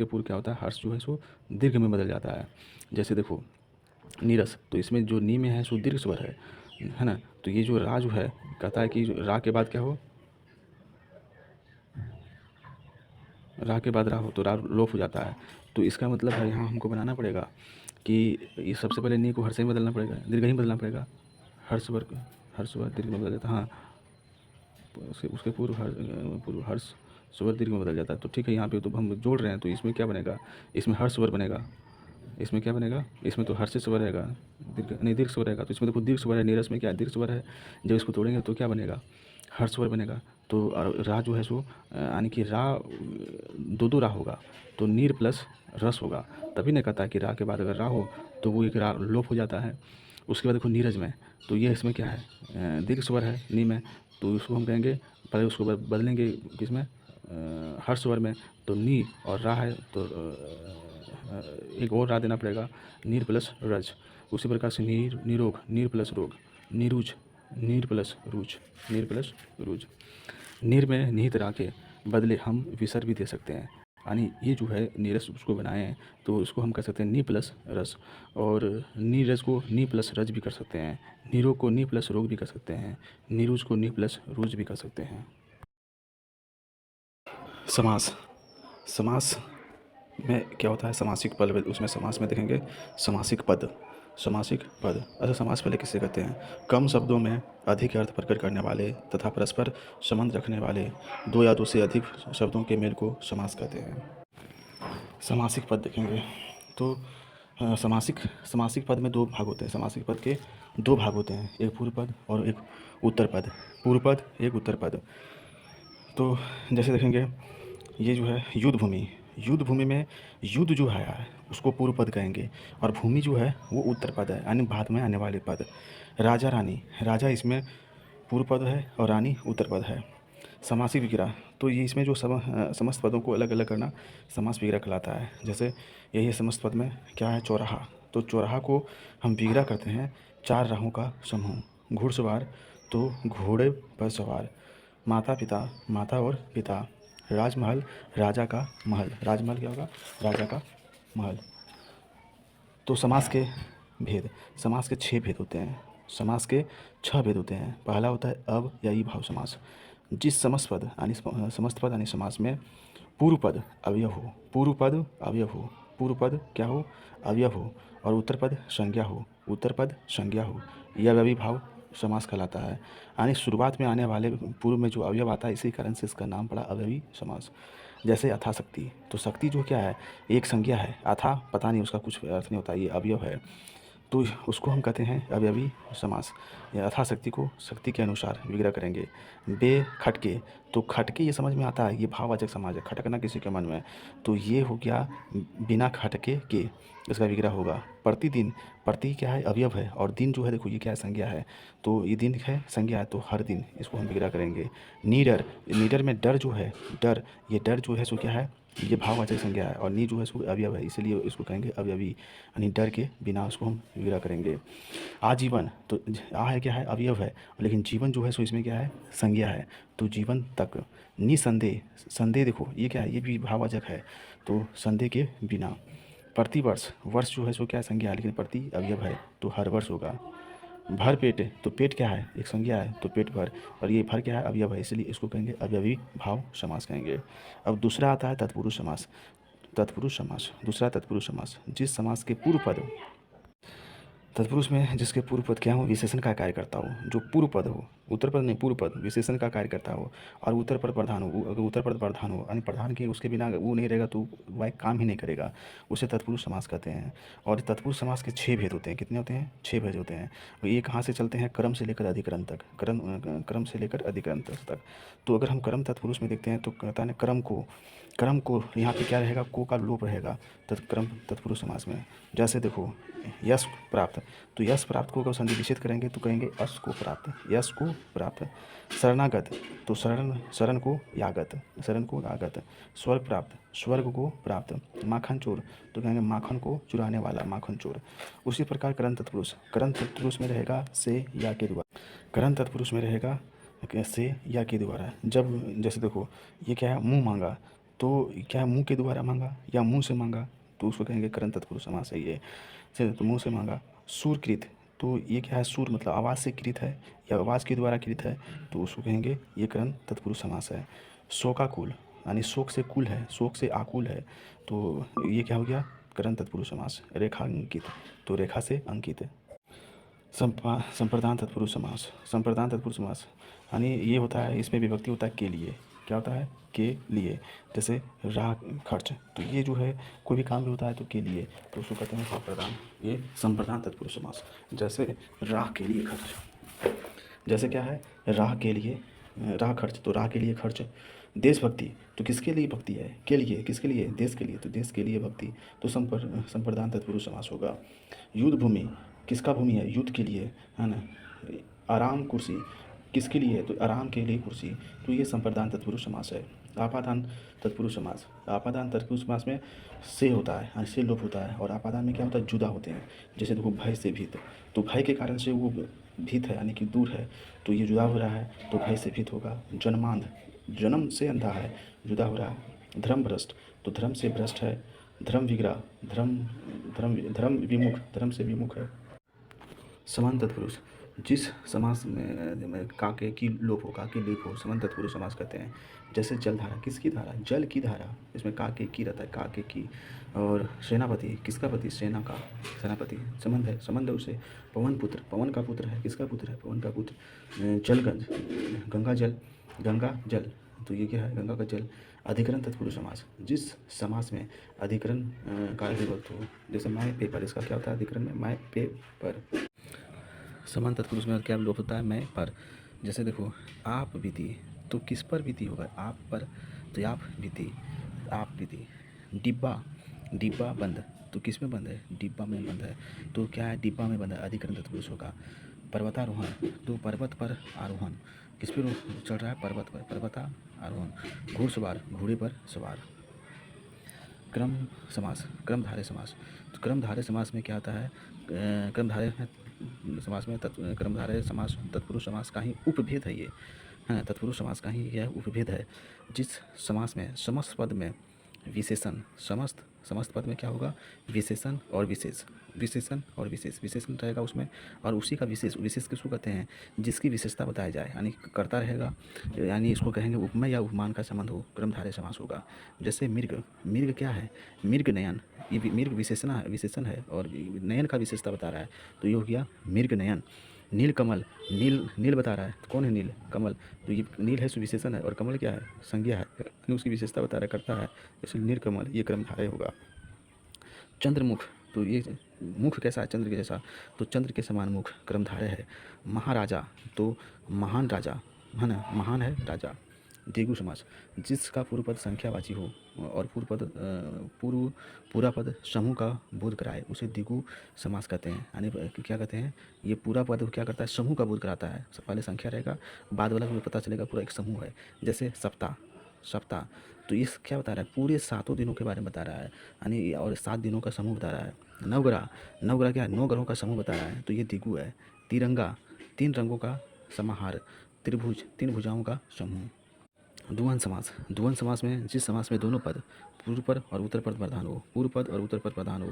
पूर्व क्या होता है, हर्ष जो है सो दीर्घ में बदल जाता है। जैसे देखो नीरस, तो इसमें जो नी में है सो दीर्घ स्वर है ना, तो ये जो रा जो है कहता है कि रा के बाद क्या हो, रा के बाद रा हो तो रा लोप हो जाता है। तो इसका मतलब है यहाँ हमको बनाना पड़ेगा कि ये सबसे पहले नी को हर्ष में बदलना पड़ेगा, दीर्घ ही बदलना पड़ेगा, हर्ष वर्ग दीर्घ में बदल जाता है, हाँ उसके पूर्व हर्ष स्वर दीर्घ में बदल जाता है। तो ठीक है, यहाँ पे तो हम जोड़ रहे हैं तो इसमें क्या बनेगा, इसमें हर्ष स्वर बनेगा, इसमें क्या बनेगा, इसमें तो हर्ष स्वर रहेगा, दीर्घ स्वर रहेगा, तो इसमें देखो दीर्घ स्वर है, नीरस में क्या दीर्घ स्वर है, जब इसको तोड़ेंगे तो क्या बनेगा, हर्ष स्वर बनेगा। तो रा जो है सो यानी कि रा दो रा होगा तो नीर प्लस रस होगा, तभी नहीं कहता है कि रा के बाद अगर रा हो तो वो एक रा लोप हो जाता है। उसके बाद देखो नीरज में, तो ये इसमें क्या है, दीर्घ स्वर है नी में, तो उसको हम कहेंगे पहले उसको बदलेंगे किसमें, हर्ष स्वर में, तो नी और रा है तो एक और रा देना पड़ेगा, नीर प्लस रज। उसी प्रकार से निरोग, नीर प्लस रोग, निरुज, नीर प्लस रुज, नीर प्लस रुज। नीर में निहित रा के बदले हम विसर्ग भी दे सकते हैं, यानी ये जो है नीरस उसको बनाए हैं, तो उसको हम कह सकते हैं नी प्लस रस। और नीरस को नी प्लस रज भी कर सकते हैं, नीरो को नी प्लस रोग भी कर सकते हैं, नीरुज को नी प्लस रोज भी कर सकते हैं। समास। समास में क्या होता है, समासिक पद, उसमें समास में देखेंगे समासिक पद। समासिक पद अच्छा, समास पहले किससे कहते हैं? कम शब्दों में अधिक अर्थ प्रकट करने वाले तथा परस्पर संबंध रखने वाले दो या दो से अधिक शब्दों के मेल को समास कहते हैं। समासिक पद देखेंगे तो समासिक समासिक पद में दो भाग होते हैं। समासिक पद के दो भाग होते हैं, एक पूर्व पद और एक उत्तर पद। पूर्व पद, एक उत्तर पद। तो जैसे देखेंगे, ये जो है युद्ध भूमि, युद्ध भूमि में युद्ध जो है उसको पूर्व पद कहेंगे, और भूमि जो है वो उत्तर पद है, यानी बाद में आने वाले पद। राजा रानी, राजा इसमें पूर्व पद है और रानी उत्तर पद है। समासिक विग्रह, तो ये इसमें जो समस्त पदों को अलग अलग करना समास विग्रह कहलाता है। जैसे यही है समस्त पद में क्या है, चौराहा। तो चौराहा को हम विग्रह करते हैं चार राहों का समूह। घुड़सवार, तो घोड़े पर सवार। माता पिता, माता और पिता। राजमहल, राजा का महल। राजमहल क्या होगा, राजा का महल। तो समास के भेद, समास के 6 भेद होते हैं। समास के 6 भेद होते हैं। पहला होता है अव या ई भाव समास। जिस समस्त पद यानी समस्त पद यानी समास में पूर्व पद अवयव हो, पूर्व पद अवयव हो, पूर्व पद क्या हो, अवयव हो, और उत्तर पद संज्ञा हो, उत्तर पद संज्ञा हो, यह अवयवी भाव समास कहलाता है। यानी शुरुआत में आने वाले पूर्व में जो अवयव आता है, इसी कारण से इसका नाम पड़ा अवयवी समास। जैसे यथाशक्ति, तो शक्ति जो क्या है, एक संज्ञा है। अथा पता नहीं, उसका कुछ अर्थ नहीं होता, ये अवयव है, तो उसको हम कहते हैं अवयवी समास। यथाशक्ति को शक्ति के अनुसार विग्रह करेंगे। बे खटके, तो खटके ये समझ में आता है, ये भाववाचक समास है, खटकना किसी के मन में, तो ये हो गया बिना खटके के, इसका विग्रह होगा। प्रतिदिन, प्रति क्या है, अवयव है, और दिन जो है देखो ये क्या है, संज्ञा है, तो ये दिन है संज्ञा है, तो हर दिन इसको हम विग्रह करेंगे। नीडर, नीडर में डर जो है, डर, ये डर जो है सो क्या है, ये भाववाचक संज्ञा है, और नी जो है सो अवयव है, इसलिए इसको कहेंगे अवयवी, यानी डर के बिना उसको हम विग्रह करेंगे। आजीवन, तो आ है क्या है, अवयव है, लेकिन जीवन जो है सो इसमें क्या है, संज्ञा है, तो जीवन तक। निसंदेह, संदेह देखो ये क्या है, ये भी भाववाचक है, तो संदेह के बिना। प्रतिवर्ष, वर्ष जो है सो क्या है, संज्ञा है, लेकिन प्रति अवयव है, तो हर वर्ष होगा। भर पेट, तो पेट क्या है, एक संज्ञा है, तो पेट भर, और ये भर क्या है, अवयव है, इसलिए इसको कहेंगे अवयवी भाव समास कहेंगे। अब दूसरा आता है तत्पुरुष समास। तत्पुरुष समास, दूसरा तत्पुरुष समास, जिस समास के पूर्व पद, तत्पुरुष में जिसके पूर्व पद क्या हो, विशेषण का कार्य करता हो, जो पूर्व पद हो, उत्तर पद नहीं, पूर्व पद विशेषण का कार्य करता हो, और उत्तर पद प्रधान हो। अगर उत्तर पद प्रधान हो, यानी प्रधान के उसके बिना वो नहीं रहेगा तो वाक्य काम ही नहीं करेगा, उसे तत्पुरुष समास कहते हैं। और तत्पुरुष समास के 6 भेद होते हैं। कितने होते हैं, 6 भेद होते हैं। ये कहाँ से चलते हैं, क्रम से लेकर अधिकरण तक, क्रम से लेकर अधिकरण तक। तो अगर हम क्रम तत्पुरुष में देखते हैं तो कहता है क्रम को यहाँ पे क्या रहेगा, को का लोप रहेगा क्रम तत्पुरुष समास में। जैसे देखो यश प्राप्त, तो यश प्राप्त को अगर संधि विच्छेद करेंगे तो कहेंगे यश को प्राप्त, यश को प्राप्त। शरणागत, तो शरण को यागत, शरण को यागत। स्वर्ग प्राप्त, स्वर्ग को प्राप्त। माखन चोर, तो कहेंगे माखन को चुराने वाला, माखन चोर। उसी प्रकार करण तत्पुरुष में रहेगा से या के द्वारा, करण तत्पुरुष में रहेगा से या के द्वारा। जब जैसे देखो ये क्या है, मुंह मांगा, तो क्या है, मुंह के द्वारा मांगा या मुंह से मांगा, तो उसको कहेंगे करण तत्पुरुष समास है ये। तो मुंह से मांगा। सूरकृत, तो ये क्या है, सूर मतलब आवाज़ से कृत है या आवाज़ के द्वारा कृत है, तो उसको कहेंगे ये करण तत्पुरुष समास है। शोकाकुल, यानी शोक से कुल है, शोक से आकुल है, तो ये क्या हो गया, करण तत्पुरुष समास। रेखांकित, तो रेखा से अंकित। संप्रदान तत्पुरुष समास, संप्रदान तत्पुरुष समास यानी ये होता है, इसमें विभक्ति होता है के लिए, क्या होता है, के लिए। जैसे राह खर्च, तो ये जो है कोई भी काम भी होता है तो के लिए, तो उसको कहते हैं संप्रदान, ये संप्रदान तत्पुरुष समास। जैसे राह के लिए खर्च, जैसे क्या है, राह के लिए, राह खर्च, तो राह के लिए खर्च। देशभक्ति, तो किसके लिए भक्ति है, के लिए, किसके लिए, देश के लिए, तो देश के लिए भक्ति, तो संप्रदान तत्पुरुष समास होगा। युद्ध भूमि, किसका भूमि है, युद्ध के लिए, है ना। आराम कुर्सी, किसके लिए है, तो आराम के लिए कुर्सी, तो ये संप्रदान तत्पुरुष समास है। आपादान तत्पुरुष समास, आपादान तत्पुरुष समास में से होता है, हाँ से लोप होता है, और आपादान में क्या होता है, जुदा होते हैं। जैसे देखो भय से भीत, तो भय के कारण से वो भीत है, यानी कि दूर है, तो ये जुदा हो रहा है, तो भय से भीत होगा। जन्मांध, जन्म से अंधा है, जुदा हो रहा है। धर्मभ्रष्ट, तो धर्म से भ्रष्ट है, धर्म विग्रह, धर्म धर्म धर्म विमुख, धर्म से विमुख है। समान तत्पुरुष, जिस समास में का के की लोप हो, का के लेप हो, समान तत्पुरुष समास कहते हैं। जैसे जलधारा, किसकी धारा, जल की धारा, इसमें का के की रहता है, का के की। और सेनापति, किसका पति, सेना का, सेनापति संबंध है, संबंध है उसे। पवन पुत्र, पवन का पुत्र है, किसका पुत्र है, पवन का पुत्र। जलगंज, गंगा जल, गंगा जल, तो ये क्या है, गंगा का जल। अधिकरण तत्पुरुष समास, जिस समास में अधिकरण का विभक्त हो, जैसे मैं पेपर, इसका क्या होता है अधिकरण में, मैं पेपर। समान तत्पुरुष में क्या लोप होता है, मैं पर। जैसे देखो, आप बीती, तो किस पर बीती होगा, आप पर, तो आप बीती, आप बीती। डिब्बा, डिब्बा बंद, तो किस में बंद है, डिब्बा में बंद है, तो क्या है, डिब्बा में बंद है, अधिकरण तत्पुरुष होगा। पर्वतारोहण, तो पर्वत पर आरोहण, किस पे चढ़ रहा है, पर्वत पर, पर्वतारोहण। घुड़सवार, घोड़े पर सवार। क्रम समास, क्रमधारय समास, तो क्रमधारय समास में क्या आता है, क्रमधारय समास में क्रमधारय समास तत्पुरुष समास का ही उपभेद है ये, है तत्पुरुष समास का ही यह उपभेद है। जिस समास में समस्त पद में विशेषण, समस्त पद में क्या होगा, विशेषण और विशेष, विशेषण और विशेष, विशेषण रहेगा उसमें, और उसी का विशेष, विशेष किसको कहते हैं, जिसकी विशेषता बताया जाए, यानी करता रहेगा, यानी इसको कहेंगे उपमेय या उपमान का संबंध हो, क्रमधारय समास होगा। जैसे मृग, मृग क्या है, मृग नयन, ये मृग विशेषण है और नयन का विशेषता बता रहा है, तो ये हो गया मृग नयन। नील कमल, नील नील बता रहा है, कौन है नील, कमल, तो ये नील है सुविशेषण है और कमल क्या है, संज्ञा है, उसकी विशेषता बता रहा है, करता है, इसलिए नील कमल, ये क्रमधारय होगा। चंद्रमुख, तो ये मुख कैसा है, चंद्र के जैसा, तो चंद्र के समान मुख, क्रमधारय है। महाराजा, तो महान राजा, है ना, महान है राजा। द्विगु समास, जिसका पूर्व पद संख्यावाची हो और पूरा पद समूह का बोध कराए, उसे द्विगु समास कहते हैं। यानी क्या कहते हैं, ये पूरा पद क्या करता है, समूह का बोध कराता है, पहले संख्या रहेगा, बाद वाला हमें पता चलेगा पूरा एक समूह है। जैसे सप्ताह, सप्ताह, तो ये क्या बता रहा है, पूरे 7 दिनों के बारे में बता रहा है, यानी और 7 दिनों का समूह बता रहा है। नवग्रह, नवग्रह क्या है, 9 ग्रहों का समूह बता रहा है, तो ये द्विगु है। तिरंगा, 3 रंगों का समाहार। त्रिभुज, 3 भुजाओं का समूह। द्वंद्व समास, द्वंद्व समास में जिस समास में दोनों पद पूर्व पद और उत्तर पद प्रधान हो, पूर्व पद और उत्तर पद प्रधान हो,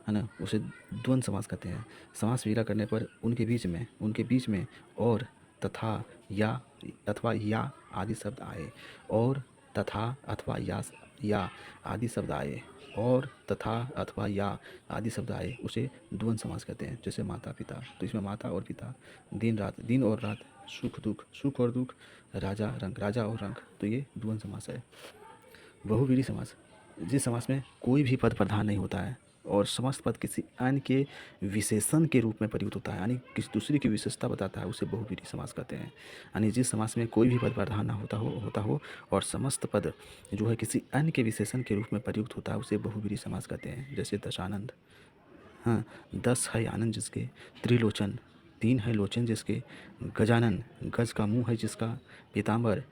है ना, उसे द्वंद्व समास कहते हैं। समास विग्रह करने पर उनके बीच में और, तथा, या अथवा या आदि शब्द आए, और तथा अथवा या आदि शब्द आए, और तथा अथवा या आदि शब्द आए, उसे द्वंद्व समास कहते हैं। जैसे माता पिता, तो इसमें माता और पिता, दिन रात, दिन और रात, सुख दुख, सुख और दुख, राजा रंग, राजा और रंग, तो ये द्वंद्व समास है। बहुव्रीहि समास, जिस समास में कोई भी पद प्रधान नहीं होता है और समस्त पद किसी अन्य के विशेषण के रूप में प्रयुक्त होता है, यानी किसी दूसरे की विशेषता बताता है, उसे बहुव्रीहि समास कहते हैं। यानी जिस समास में कोई भी पद प्रधान ना होता हो और समस्त पद जो है किसी अन्य के विशेषण के रूप में प्रयुक्त होता है, उसे बहुव्रीहि समास कहते हैं। जैसे दशानंद, हाँ, 10 है आनंद जिसके। त्रिलोचन, 3 है लोचन जिसके। गजानन, गज का मुँह है जिसका। पीताम्बर,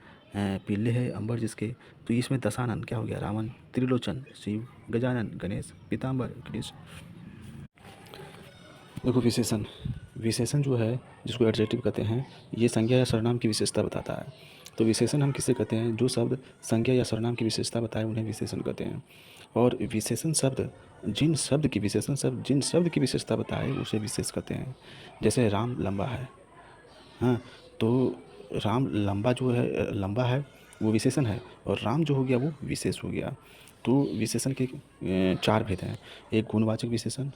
पीले है अंबर जिसके। तो इसमें दशानन क्या हो गया, रावण। त्रिलोचन शिव, गजानन गणेश, पीताम्बर कृष्ण। देखो विशेषण, विशेषण जो है जिसको एडजेक्टिव कहते हैं, ये संज्ञा या सर्वनाम की विशेषता बताता है। तो विशेषण हम किसे कहते हैं, जो शब्द संज्ञा या सर्वनाम की विशेषता बताए उन्हें विशेषण कहते हैं। और विशेषण शब्द जिन शब्द की विशेषता बताए उसे विशेष कहते हैं। जैसे राम लंबा है, हाँ, तो राम लंबा जो है, लंबा है वो विशेषण है, और राम जो हो गया वो विशेष हो गया। तो विशेषण के 4 भेद हैं। एक गुणवाचक विशेषण,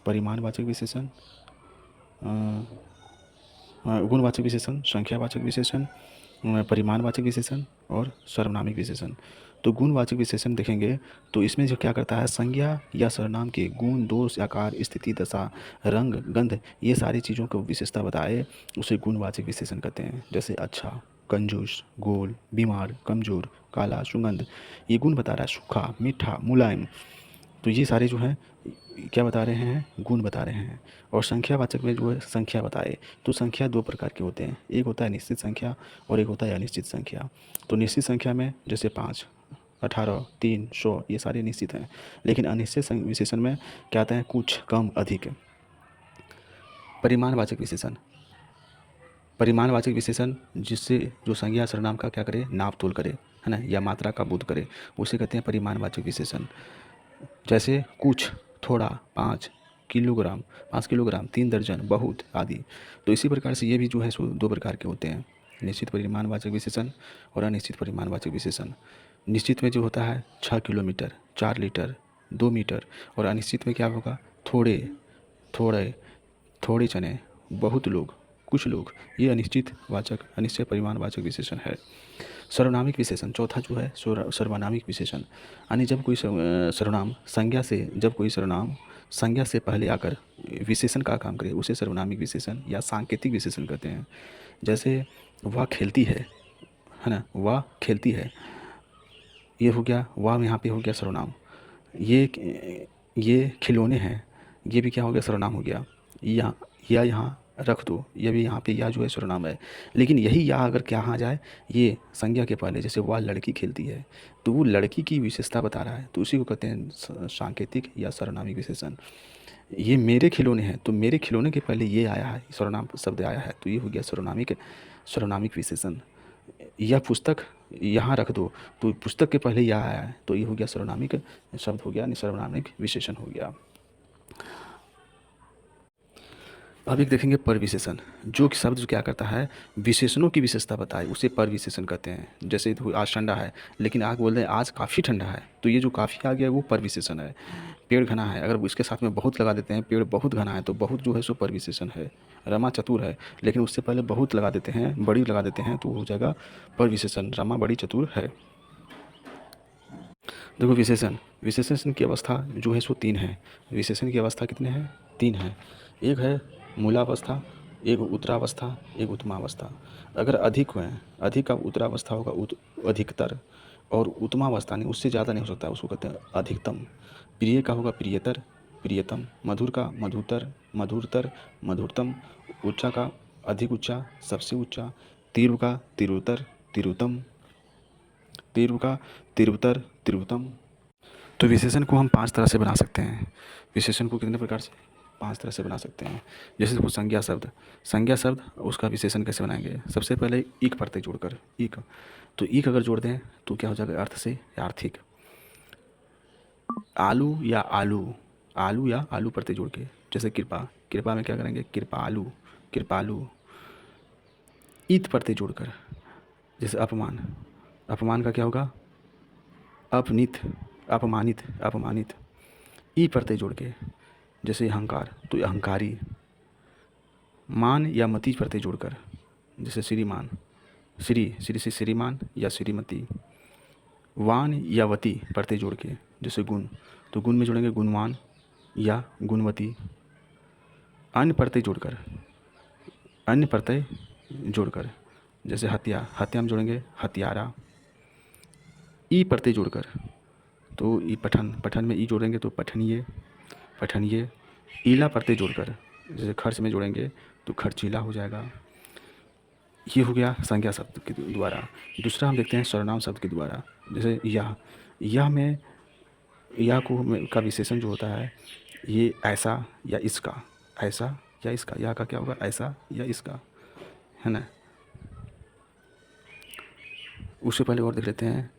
परिमाणवाचक विशेषण, गुणवाचक विशेषण, संख्यावाचक विशेषण, परिमाणवाचक विशेषण और सर्वनामिक विशेषण। तो गुणवाचक विशेषण देखेंगे तो इसमें जो क्या करता है, संज्ञा या सर्वनाम के गुण, दोष, आकार, स्थिति, दशा, रंग, गंध, ये सारी चीज़ों को विशेषता बताए, उसे गुणवाचक विशेषण कहते हैं। जैसे अच्छा, कंजूस, गोल, बीमार, कमज़ोर, काला, सुगंध, ये गुण बता रहा है। सूखा, मीठा, मुलायम, तो ये सारे जो हैं क्या बता रहे हैं, गुण बता रहे हैं। और संख्यावाचक में जो है संख्या बताए, तो संख्या 2 प्रकार के होते हैं, एक होता है निश्चित संख्या और एक होता है अनिश्चित संख्या। तो निश्चित संख्या में जैसे 5, 18, 3, 100, ये सारे निश्चित हैं। लेकिन अनिश्चित विशेषण में क्या आते हैं, कुछ, कम, अधिक। परिमाणवाचक विशेषण, परिमाणवाचक विशेषण जिससे जो संज्ञा सर्वनाम का क्या करे, नाप तोल करे। है ना, या मात्रा का बोध करे, उसे कहते हैं परिमाणवाचक विशेषण। जैसे कुछ, थोड़ा, 5 किलोग्राम, 5 किलोग्राम, 3 दर्जन, बहुत आदि। तो इसी प्रकार से ये भी जो है सो 2 प्रकार के होते हैं, निश्चित परिमाणवाचक विशेषण और अनिश्चित परिमाणवाचक विशेषण। निश्चित में जो होता है 6 किलोमीटर, 4 लीटर, 2 मीटर, और अनिश्चित में क्या होगा, थोड़े, थोड़े, थोड़े चने, बहुत लोग, कुछ लोग। ये अनिश्चित परिमाणवाचक विशेषण है। सर्वनामिक विशेषण चौथा जो है सर्वनामिक विशेषण, यानी जब कोई सर्वनाम संज्ञा से पहले आकर विशेषण का काम करे उसे सर्वनामिक विशेषण या सांकेतिक विशेषण कहते हैं। जैसे वह खेलती है ना, वह खेलती है, ये हो गया, वह यहाँ पे हो गया सर्वनाम। ये खिलौने हैं, ये भी क्या हो गया, सर्वनाम हो गया। या यहाँ रख दो, ये भी यहाँ पे या जो है सर्वनाम है। लेकिन यही या अगर क्या आ जाए ये संज्ञा के पहले, जैसे वह लड़की खेलती है, तो वो लड़की की विशेषता बता रहा है, तो उसी को कहते हैं सांकेतिक या सर्वनामिक विशेषण। ये मेरे खिलौने हैं, तो मेरे खिलौने के पहले ये आया है, सर्वनाम शब्द आया है, तो ये हो गया सर्वनामिक विशेषण। यह पुस्तक यहाँ रख दो, तो पुस्तक के पहले यह आया है, तो ये हो गया सर्वनामिक शब्द हो गया, सर्वनामिक विशेषण हो गया। अब एक देखेंगे पर विशेषण, जो कि शब्द क्या करता है, विशेषणों की विशेषता बताए, उसे पर विशेषण कहते हैं। जैसे आज ठंडा है, लेकिन आग बोल रहे हैं आज काफ़ी ठंडा है, तो ये जो काफ़ी आ गया वो पर विशेषण है। पेड़ घना है, अगर इसके साथ में बहुत लगा देते हैं, पेड़ बहुत घना है, तो बहुत जो है सो पर विशेषण है। रमा चतुर है, लेकिन उससे पहले बहुत लगा देते हैं, बड़ी लगा देते हैं, तो हो जाएगा पर विशेषण, रमा बड़ी चतुर है। देखो विशेषण की अवस्था जो है सो 3 है। विशेषण की अवस्था कितने हैं, 3 हैं। एक है मूलावस्था, एक उत्तरावस्था, एक उत्तमावस्था। अगर अधिक हुए, अधिक का उत्तरावस्था होगा अधिकतर, और उत्तमावस्था नहीं, उससे ज़्यादा नहीं हो सकता, उसको कहते हैं अधिकतम। प्रिय का होगा प्रियतर, प्रियतम। मधुर का मधुतर, मधुरतर, मधुरतम। उच्चा का अधिक ऊंचा, सबसे ऊंचा। तीव्र का तीव्रतर, तीव्रतम। तीव्र का तीव्रतर, तीव्रतम। तो विशेषण को हम 5 तरह से बना सकते हैं। विशेषण को कितने प्रकार से, 5 तरह से बना सकते हैं। जैसे देखो संज्ञा शब्द उसका विशेषण कैसे बनाएंगे, सबसे पहले इक प्रत्यय जोड़कर, इक, तो इक अगर जोड़ दें तो क्या हो जाएगा, अर्थ से या आर्थिक। आलू या आलू प्रत्यय जोड़ के, जैसे कृपा में क्या करेंगे, कृपालू। ईत प्रत्यय जोड़कर, जैसे अपमान का क्या होगा, अपमानित। ई प्रत्यय जोड़ के, जैसे अहंकार, तो अहंकारी। मान या मति प्रत्यय जोड़कर, जैसे श्रीमान, श्री से श्रीमान या श्रीमती। वान या वती प्रत्यय जोड़ के, जैसे गुण, तो गुण में जोड़ेंगे गुणवान या गुणवती। अन्य प्रत्यय जोड़कर, जैसे हत्या में जोड़ेंगे हत्यारा। ई प्रत्यय जोड़कर, तो ई पठन में ई जोड़ेंगे तो पठनीय। ईला प्रत्यय जोड़कर, जैसे खर्च में जोड़ेंगे तो खर्चीला हो जाएगा। ये हो गया संज्ञा शब्द के द्वारा। दूसरा हम देखते हैं सर्वनाम शब्द के द्वारा, जैसे यह में का विशेषण जो होता है, ये ऐसा या इसका, यह का क्या होगा, ऐसा या इसका, है ना। उससे पहले और देख लेते हैं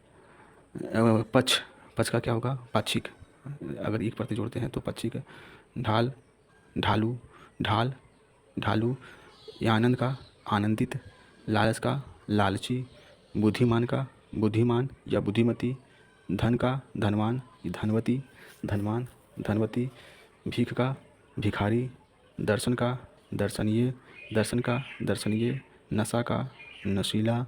पक्ष का क्या होगा, पाक्षिक। अगर एक प्रत्यय जोड़ते हैं तो पाक्षिक। ढाल, ढालू। या आनंद का आनंदित। लालच का लालची। बुद्धिमान का बुद्धिमान या बुद्धिमती। धन का धनवान, धनवती। भीख का भिखारी। दर्शन का दर्शनीय। नशा का नशीला।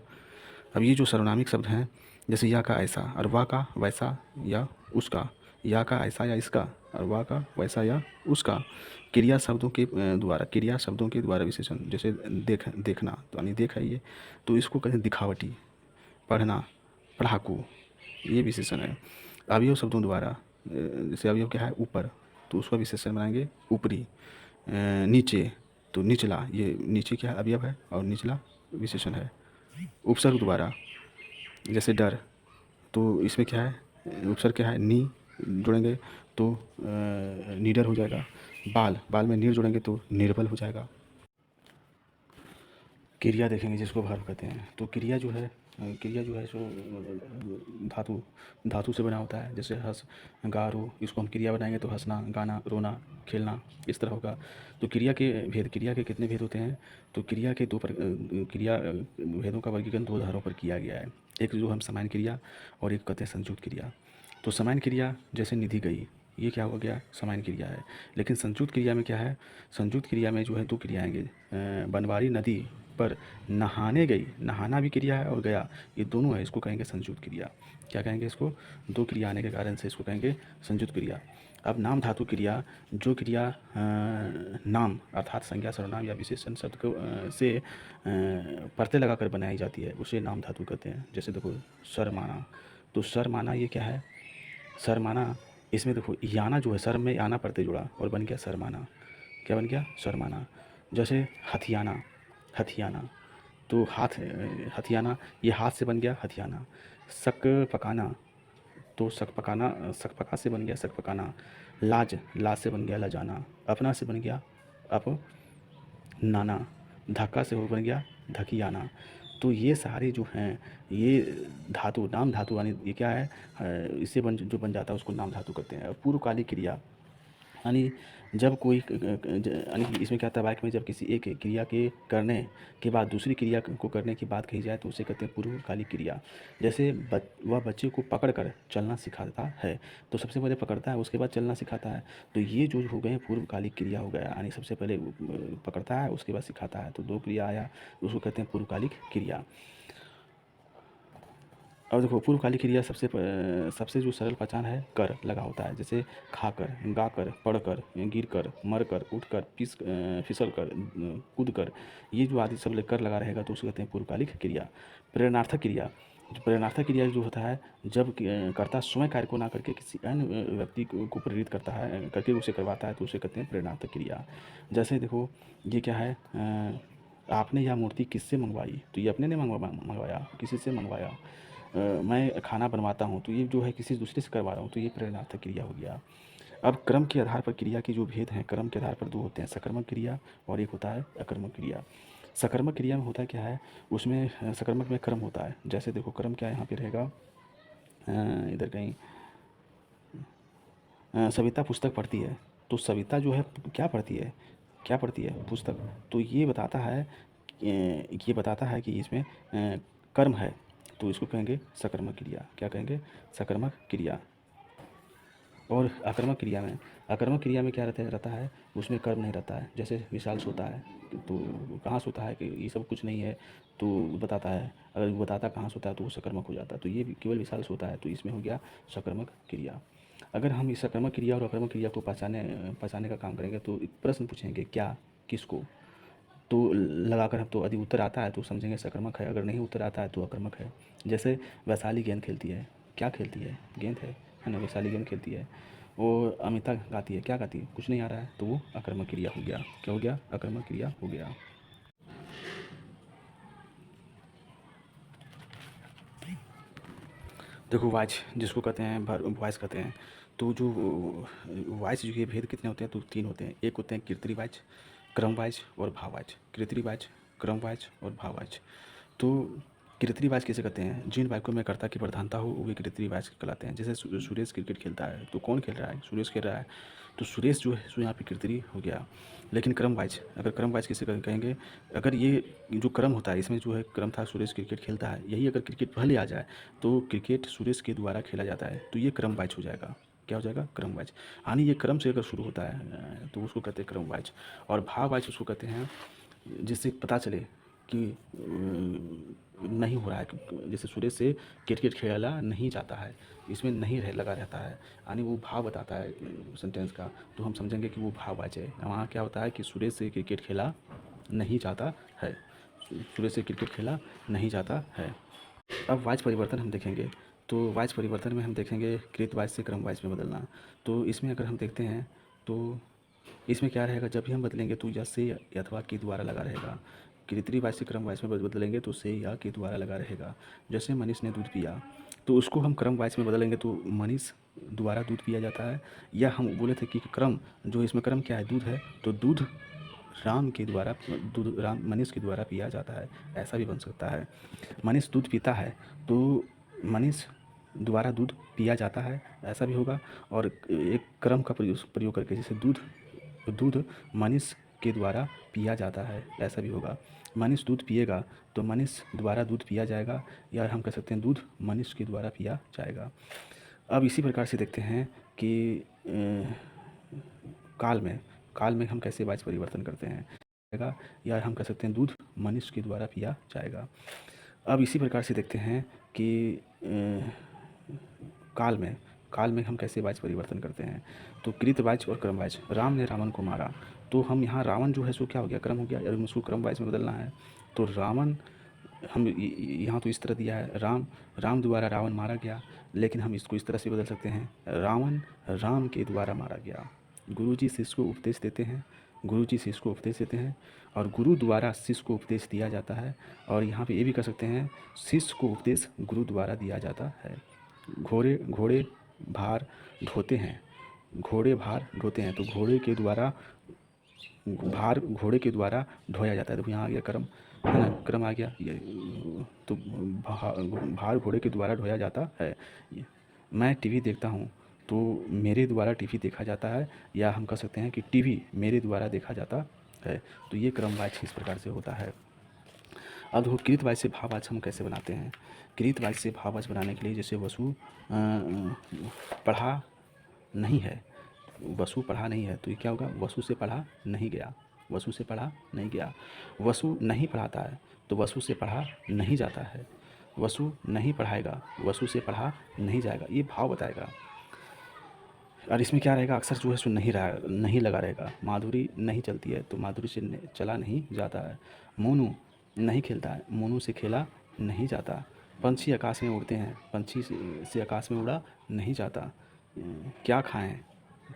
अब ये जो सर्वनामिक शब्द हैं, जैसे या का ऐसा और वाह का वैसा या उसका, या का ऐसा या इसका और वाह का वैसा या उसका। क्रिया शब्दों के द्वारा विशेषण, जैसे देखना, तो यानी देख है ये, तो इसको कहते हैं दिखावटी। पढ़ना, पढ़ाकू, ये विशेषण है। अवयव शब्दों द्वारा, जैसे अवयव क्या है, ऊपर, तो उसका विशेषण बनाएंगे ऊपरी। नीचे, तो निचला, ये नीचे क्या है, अवयव है, और निचला विशेषण है। उपसर्ग द्वारा, जैसे डर, तो इसमें क्या है, उपसर्ग क्या है, नी जोड़ेंगे तो निडर हो जाएगा। बाल में नीर जोड़ेंगे तो निर्बल हो जाएगा। क्रिया देखेंगे जिसको भाव कहते हैं, तो क्रिया जो है क्रिया जो है सो धातु धातु से बना होता है। जैसे हँस, गा, रो, इसको हम क्रिया बनाएंगे तो हँसना, गाना, रोना, खेलना, इस तरह होगा। तो क्रिया के कितने भेद होते हैं? तो क्रिया के क्रिया भेदों का वर्गीकरण दो आधारों पर किया गया है। एक जो हम सामान्य क्रिया और एक कहते हैं संयुक्त क्रिया। तो सामान्य क्रिया जैसे निधि गई, ये क्या हो गया? सामान्य क्रिया है। लेकिन संयुक्त क्रिया में क्या है? संयुक्त क्रिया में जो है दो क्रिया आएंगे। बनवारी नदी पर नहाने गई, नहाना भी क्रिया है और गया, ये दोनों है, इसको कहेंगे संयुक्त क्रिया। क्या कहेंगे इसको? दो क्रिया आने के कारण से इसको कहेंगे संयुक्त क्रिया। अब नाम धातु क्रिया, जो क्रिया नाम अर्थात संज्ञा, सर्वनाम या विशेषण शब्द को से प्रत्यय लगाकर बनाई जाती है, उसे नाम धातु कहते हैं। जैसे देखो सर माना, तो सर माना ये क्या है? सर माना, इसमें देखो याना जो है, सर में याना प्रत्यय जुड़ा और बन गया सर माना। क्या बन गया? सर माना। जैसे हथियाना, हथियाना, तो हाथ, हथियाना, ये हाथ से बन गया हथियाना। शक पकाना, तो शक पकाना, शक पका से बन गया शक पकाना। लाज, लाज से बन गया लजाना। अपना से बन गया अप नाना। धक्का से हो बन गया धकियाना। तो ये सारे जो हैं, ये धातु, नाम धातु यानी ये क्या है? इससे जो बन जाता है उसको नाम धातु कहते हैं। पूर्वकालिक क्रिया यानी जब कोई यानी इसमें क्या होता है? वाक्य में जब किसी एक क्रिया के करने के बाद दूसरी क्रिया को करने की बात कही जाए तो उसे कहते हैं पूर्वकालिक क्रिया। जैसे वह बच्चे को पकड़ कर चलना सिखाता है, तो सबसे पहले पकड़ता है उसके बाद चलना सिखाता है। तो ये जो हो गए पूर्वकालिक क्रिया हो गया, यानी सबसे पहले पकड़ता है उसके बाद सिखाता है, तो दो क्रिया आया, उसको कहते हैं पूर्वकालिक क्रिया। और देखो पूर्वकालिक क्रिया सबसे जो सरल पहचान है, कर लगा होता है। जैसे खाकर, गाकर, पढ़कर, गिरकर, मरकर, उठकर, फिसल कर, कूद कर, ये जो आदि सब कर लगा रहेगा तो उसे कहते हैं पूर्वकालिक क्रिया। प्रेरणार्थक क्रिया, प्रेरणार्थक क्रिया जो होता है जब कर्ता स्वयं कार्य को ना करके किसी अन्य व्यक्ति को प्रेरित करता है करके उसे करवाता है तो उसे कहते हैं प्रेरणार्थक क्रिया। जैसे देखो ये क्या है? आपने यह मूर्ति किससे मंगवाई? तो ये अपने ने मंगवाया, किसी से मंगवाया। मैं खाना बनवाता हूँ, तो ये जो है किसी दूसरे से करवा रहा हूँ, तो ये प्रेरणार्थक क्रिया हो गया। अब क्रम के आधार पर क्रिया के जो भेद हैं, क्रम के आधार पर दो होते हैं, सकर्मक क्रिया और एक होता है अकर्मक क्रिया। सकर्मक क्रिया में होता क्या है? उसमें सकर्मक में क्रम होता है। जैसे देखो क्रम क्या यहाँ पे रहेगा? इधर कहीं सविता पुस्तक पढ़ती है, तो सविता जो है क्या पढ़ती है? क्या पढ़ती है? पुस्तक। तो ये बताता है कि इसमें कर्म है, तो इसको कहेंगे सकर्मक क्रिया। क्या कहेंगे? सकर्मक क्रिया। और अकर्मक क्रिया में क्या रहता है? उसमें कर्म नहीं रहता है। जैसे विशाल सोता है, तो कहाँ सोता है कि ये सब कुछ नहीं है, तो बताता है। अगर वो बताता कहाँ सोता है तो वो सकर्मक हो जाता है। तो ये केवल विशाल सोता है, तो इसमें हो गया सकर्मक क्रिया। अगर हम इस सकर्मक क्रिया और अकर्मक क्रिया को पहचानने का काम करेंगे तो एक प्रश्न पूछेंगे, क्या, किसको, तो लगाकर हम, तो यदि उत्तर आता है तो समझेंगे सकर्मक है, अगर नहीं उत्तर आता है तो अकर्मक है। जैसे वैशाली गेंद खेलती है, क्या खेलती है? गेंद है ना, वैशाली गेंद खेलती है। वो अमिता गाती है, क्या गाती है? कुछ नहीं आ रहा है, तो वो अकर्मक क्रिया हो गया। क्या हो गया? अकर्मक क्रिया हो गया। देखो वॉइस जिसको कहते हैं वॉइस कहते हैं, तो जो वॉइस जो ये भेद कितने होते हैं? तो तीन होते हैं। एक होते हैं कीर्तनी वॉइस, क्रम वॉइस और भाव वॉइस। कीर्तनी वॉइस, क्रम वॉइस और भाव वॉइस। तो कीर्तनी वॉइस किसे कहते हैं? जिन वाक्यों में कर्ता की प्रधानता हो वो कीर्तनी वॉइस कहलाते हैं। जैसे सुरेश क्रिकेट खेलता है, तो कौन खेल रहा है? सुरेश खेल रहा है, तो सुरेश जो है सो यहाँ पे कीर्तनी हो गया। लेकिन क्रम वाइज, अगर क्रम वाइज किसे कहेंगे? अगर ये जो क्रम होता है, इसमें जो है क्रम था सुरेश क्रिकेट खेलता है, यही अगर क्रिकेट पहले आ जाए तो क्रिकेट सुरेश के द्वारा खेला जाता है, तो ये क्रम वाइज हो जाएगा। क्या हो जाएगा? क्रम वाइज। यानी ये क्रम से अगर शुरू होता है तो उसको कहते हैं क्रम वाइज। और भाव वाइज उसको कहते हैं जिससे पता चले कि नहीं हो रहा है। जैसे सुरेश से क्रिकेट खेला नहीं जाता है, इसमें नहीं लगा रहता है, यानी वो भाव बताता है सेंटेंस का, तो हम समझेंगे कि वो भाव वाइज है। वहाँ क्या होता है कि सुरेश से क्रिकेट खेला नहीं जाता है, सुरेश से क्रिकेट खेला नहीं जाता है। अब वाइज परिवर्तन हम देखेंगे, तो वाइज परिवर्तन में हम देखेंगे कृत वाइज से क्रम वाइज में बदलना। तो इसमें अगर हम देखते हैं तो इसमें क्या रहेगा? जब भी हम बदलेंगे तो या से अथवा के द्वारा लगा रहेगा। कृतरी वाइज से क्रम वाइज में बदलेंगे तो से या के द्वारा लगा रहेगा। जैसे मनीष ने दूध पिया, तो उसको हम क्रम वाइज में बदलेंगे तो मनीष द्वारा दूध पिया जाता है। या हम बोले थे कि क्रम जो इसमें क्रम क्या है? दूध है, तो दूध राम के द्वारा दूध राम मनीष के द्वारा पिया जाता है, ऐसा भी बन सकता है। मनीष दूध पीता है तो मनीष द्वारा दूध पिया जाता है, ऐसा भी होगा। और एक क्रम का प्रयोग करके, जैसे दूध दूध मनीष के द्वारा पिया जाता है, ऐसा भी होगा। मनीष दूध पिएगा तो मनीष द्वारा दूध पिया जाएगा, या हम कह सकते हैं दूध मनीष के द्वारा पिया जाएगा। अब इसी प्रकार से देखते हैं कि काल में हम कैसे वाच्य परिवर्तन करते हैं, या हम कह सकते हैं दूध मनीष के द्वारा पिया जाएगा। अब इसी प्रकार से देखते हैं कि काल में हम कैसे वाच्य परिवर्तन करते हैं, तो कृतवाच्य और क्रमवाच्य। राम ने रावण को मारा, तो हम यहाँ रावण जो है सो क्या हो गया, क्रम हो गया, और उसको क्रमवाच्य में बदलना है। तो रावण हम यहाँ तो इस तरह दिया है, राम द्वारा रावण मारा गया, लेकिन हम इसको इस तरह से बदल सकते हैं, रावण राम के द्वारा मारा गया। गुरुजी शिष्य को उपदेश देते हैं, और गुरु द्वारा शिष्य को उपदेश दिया जाता है। और यहाँ पे ये भी कह सकते हैं, शिष्य को उपदेश गुरु द्वारा दिया जाता है। घोड़े भार ढोते हैं, तो घोड़े के द्वारा घोड़े के द्वारा ढोया जाता है। देखो यहाँ आ गया क्रम, है ना, क्रम आ गया ये, तो भार घोड़े के द्वारा ढोया जाता है। मैं टीवी देखता हूँ तो मेरे द्वारा टीवी देखा जाता है, या हम कह सकते हैं कि टीवी मेरे द्वारा देखा जाता है। तो ये क्रमवाच्य इस प्रकार से होता है। अब देखो कृतवाच्य से भाववाच्य हम कैसे बनाते हैं। कृतवाच्य से भाववाच्य बनाने के लिए, जैसे वसु पढ़ा नहीं है, तो ये क्या होगा, वसु से पढ़ा नहीं गया, वसु नहीं पढ़ाता है तो वसु से पढ़ा नहीं जाता है, वसु नहीं पढ़ाएगा, वसु से पढ़ा नहीं जाएगा। ये भाव बताएगा। और इसमें क्या रहेगा, अक्सर जो है सो नहीं लगा रहेगा। माधुरी नहीं चलती है तो माधुरी से चला नहीं जाता है। मोनू नहीं खेलता है, मोनू से खेला नहीं जाता। पंछी आकाश में उड़ते हैं, पंछी से आकाश में उड़ा नहीं जाता। क्या खाएं,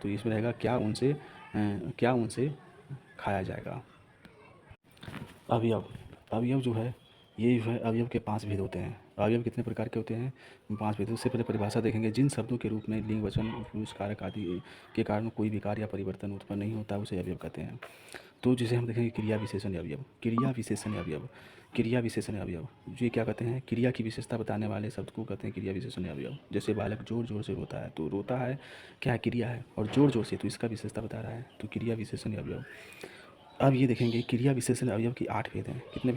तो इसमें रहेगा क्या उनसे खाया जाएगा। अवयव जो है, ये जो है अवयव के 5 भेद होते हैं। अवयव कितने प्रकार के होते हैं, 5 भेद। उससे पहले परिभाषा देखेंगे। जिन शब्दों के रूप में लिंग, वचन, पुरुष, कारक आदि के कारण कोई विकार या परिवर्तन उत्पन्न नहीं होता, उसे अवयव कहते हैं। तो जैसे हम देखेंगे क्रिया विशेषण अवयव, जो ये क्या कहते हैं, क्रिया की विशेषता बताने वाले शब्द को कहते हैं क्रिया विशेषण अवयव। जैसे बालक जोर जोर से रोता है, तो रोता है क्या है, क्रिया है, और जोर जोर से, तो इसका विशेषता बता रहा है, तो क्रिया विशेषण अवयव। अब ये देखेंगे क्रिया विशेषण अवयव की 8 भेद हैं। कितने भेद हैं?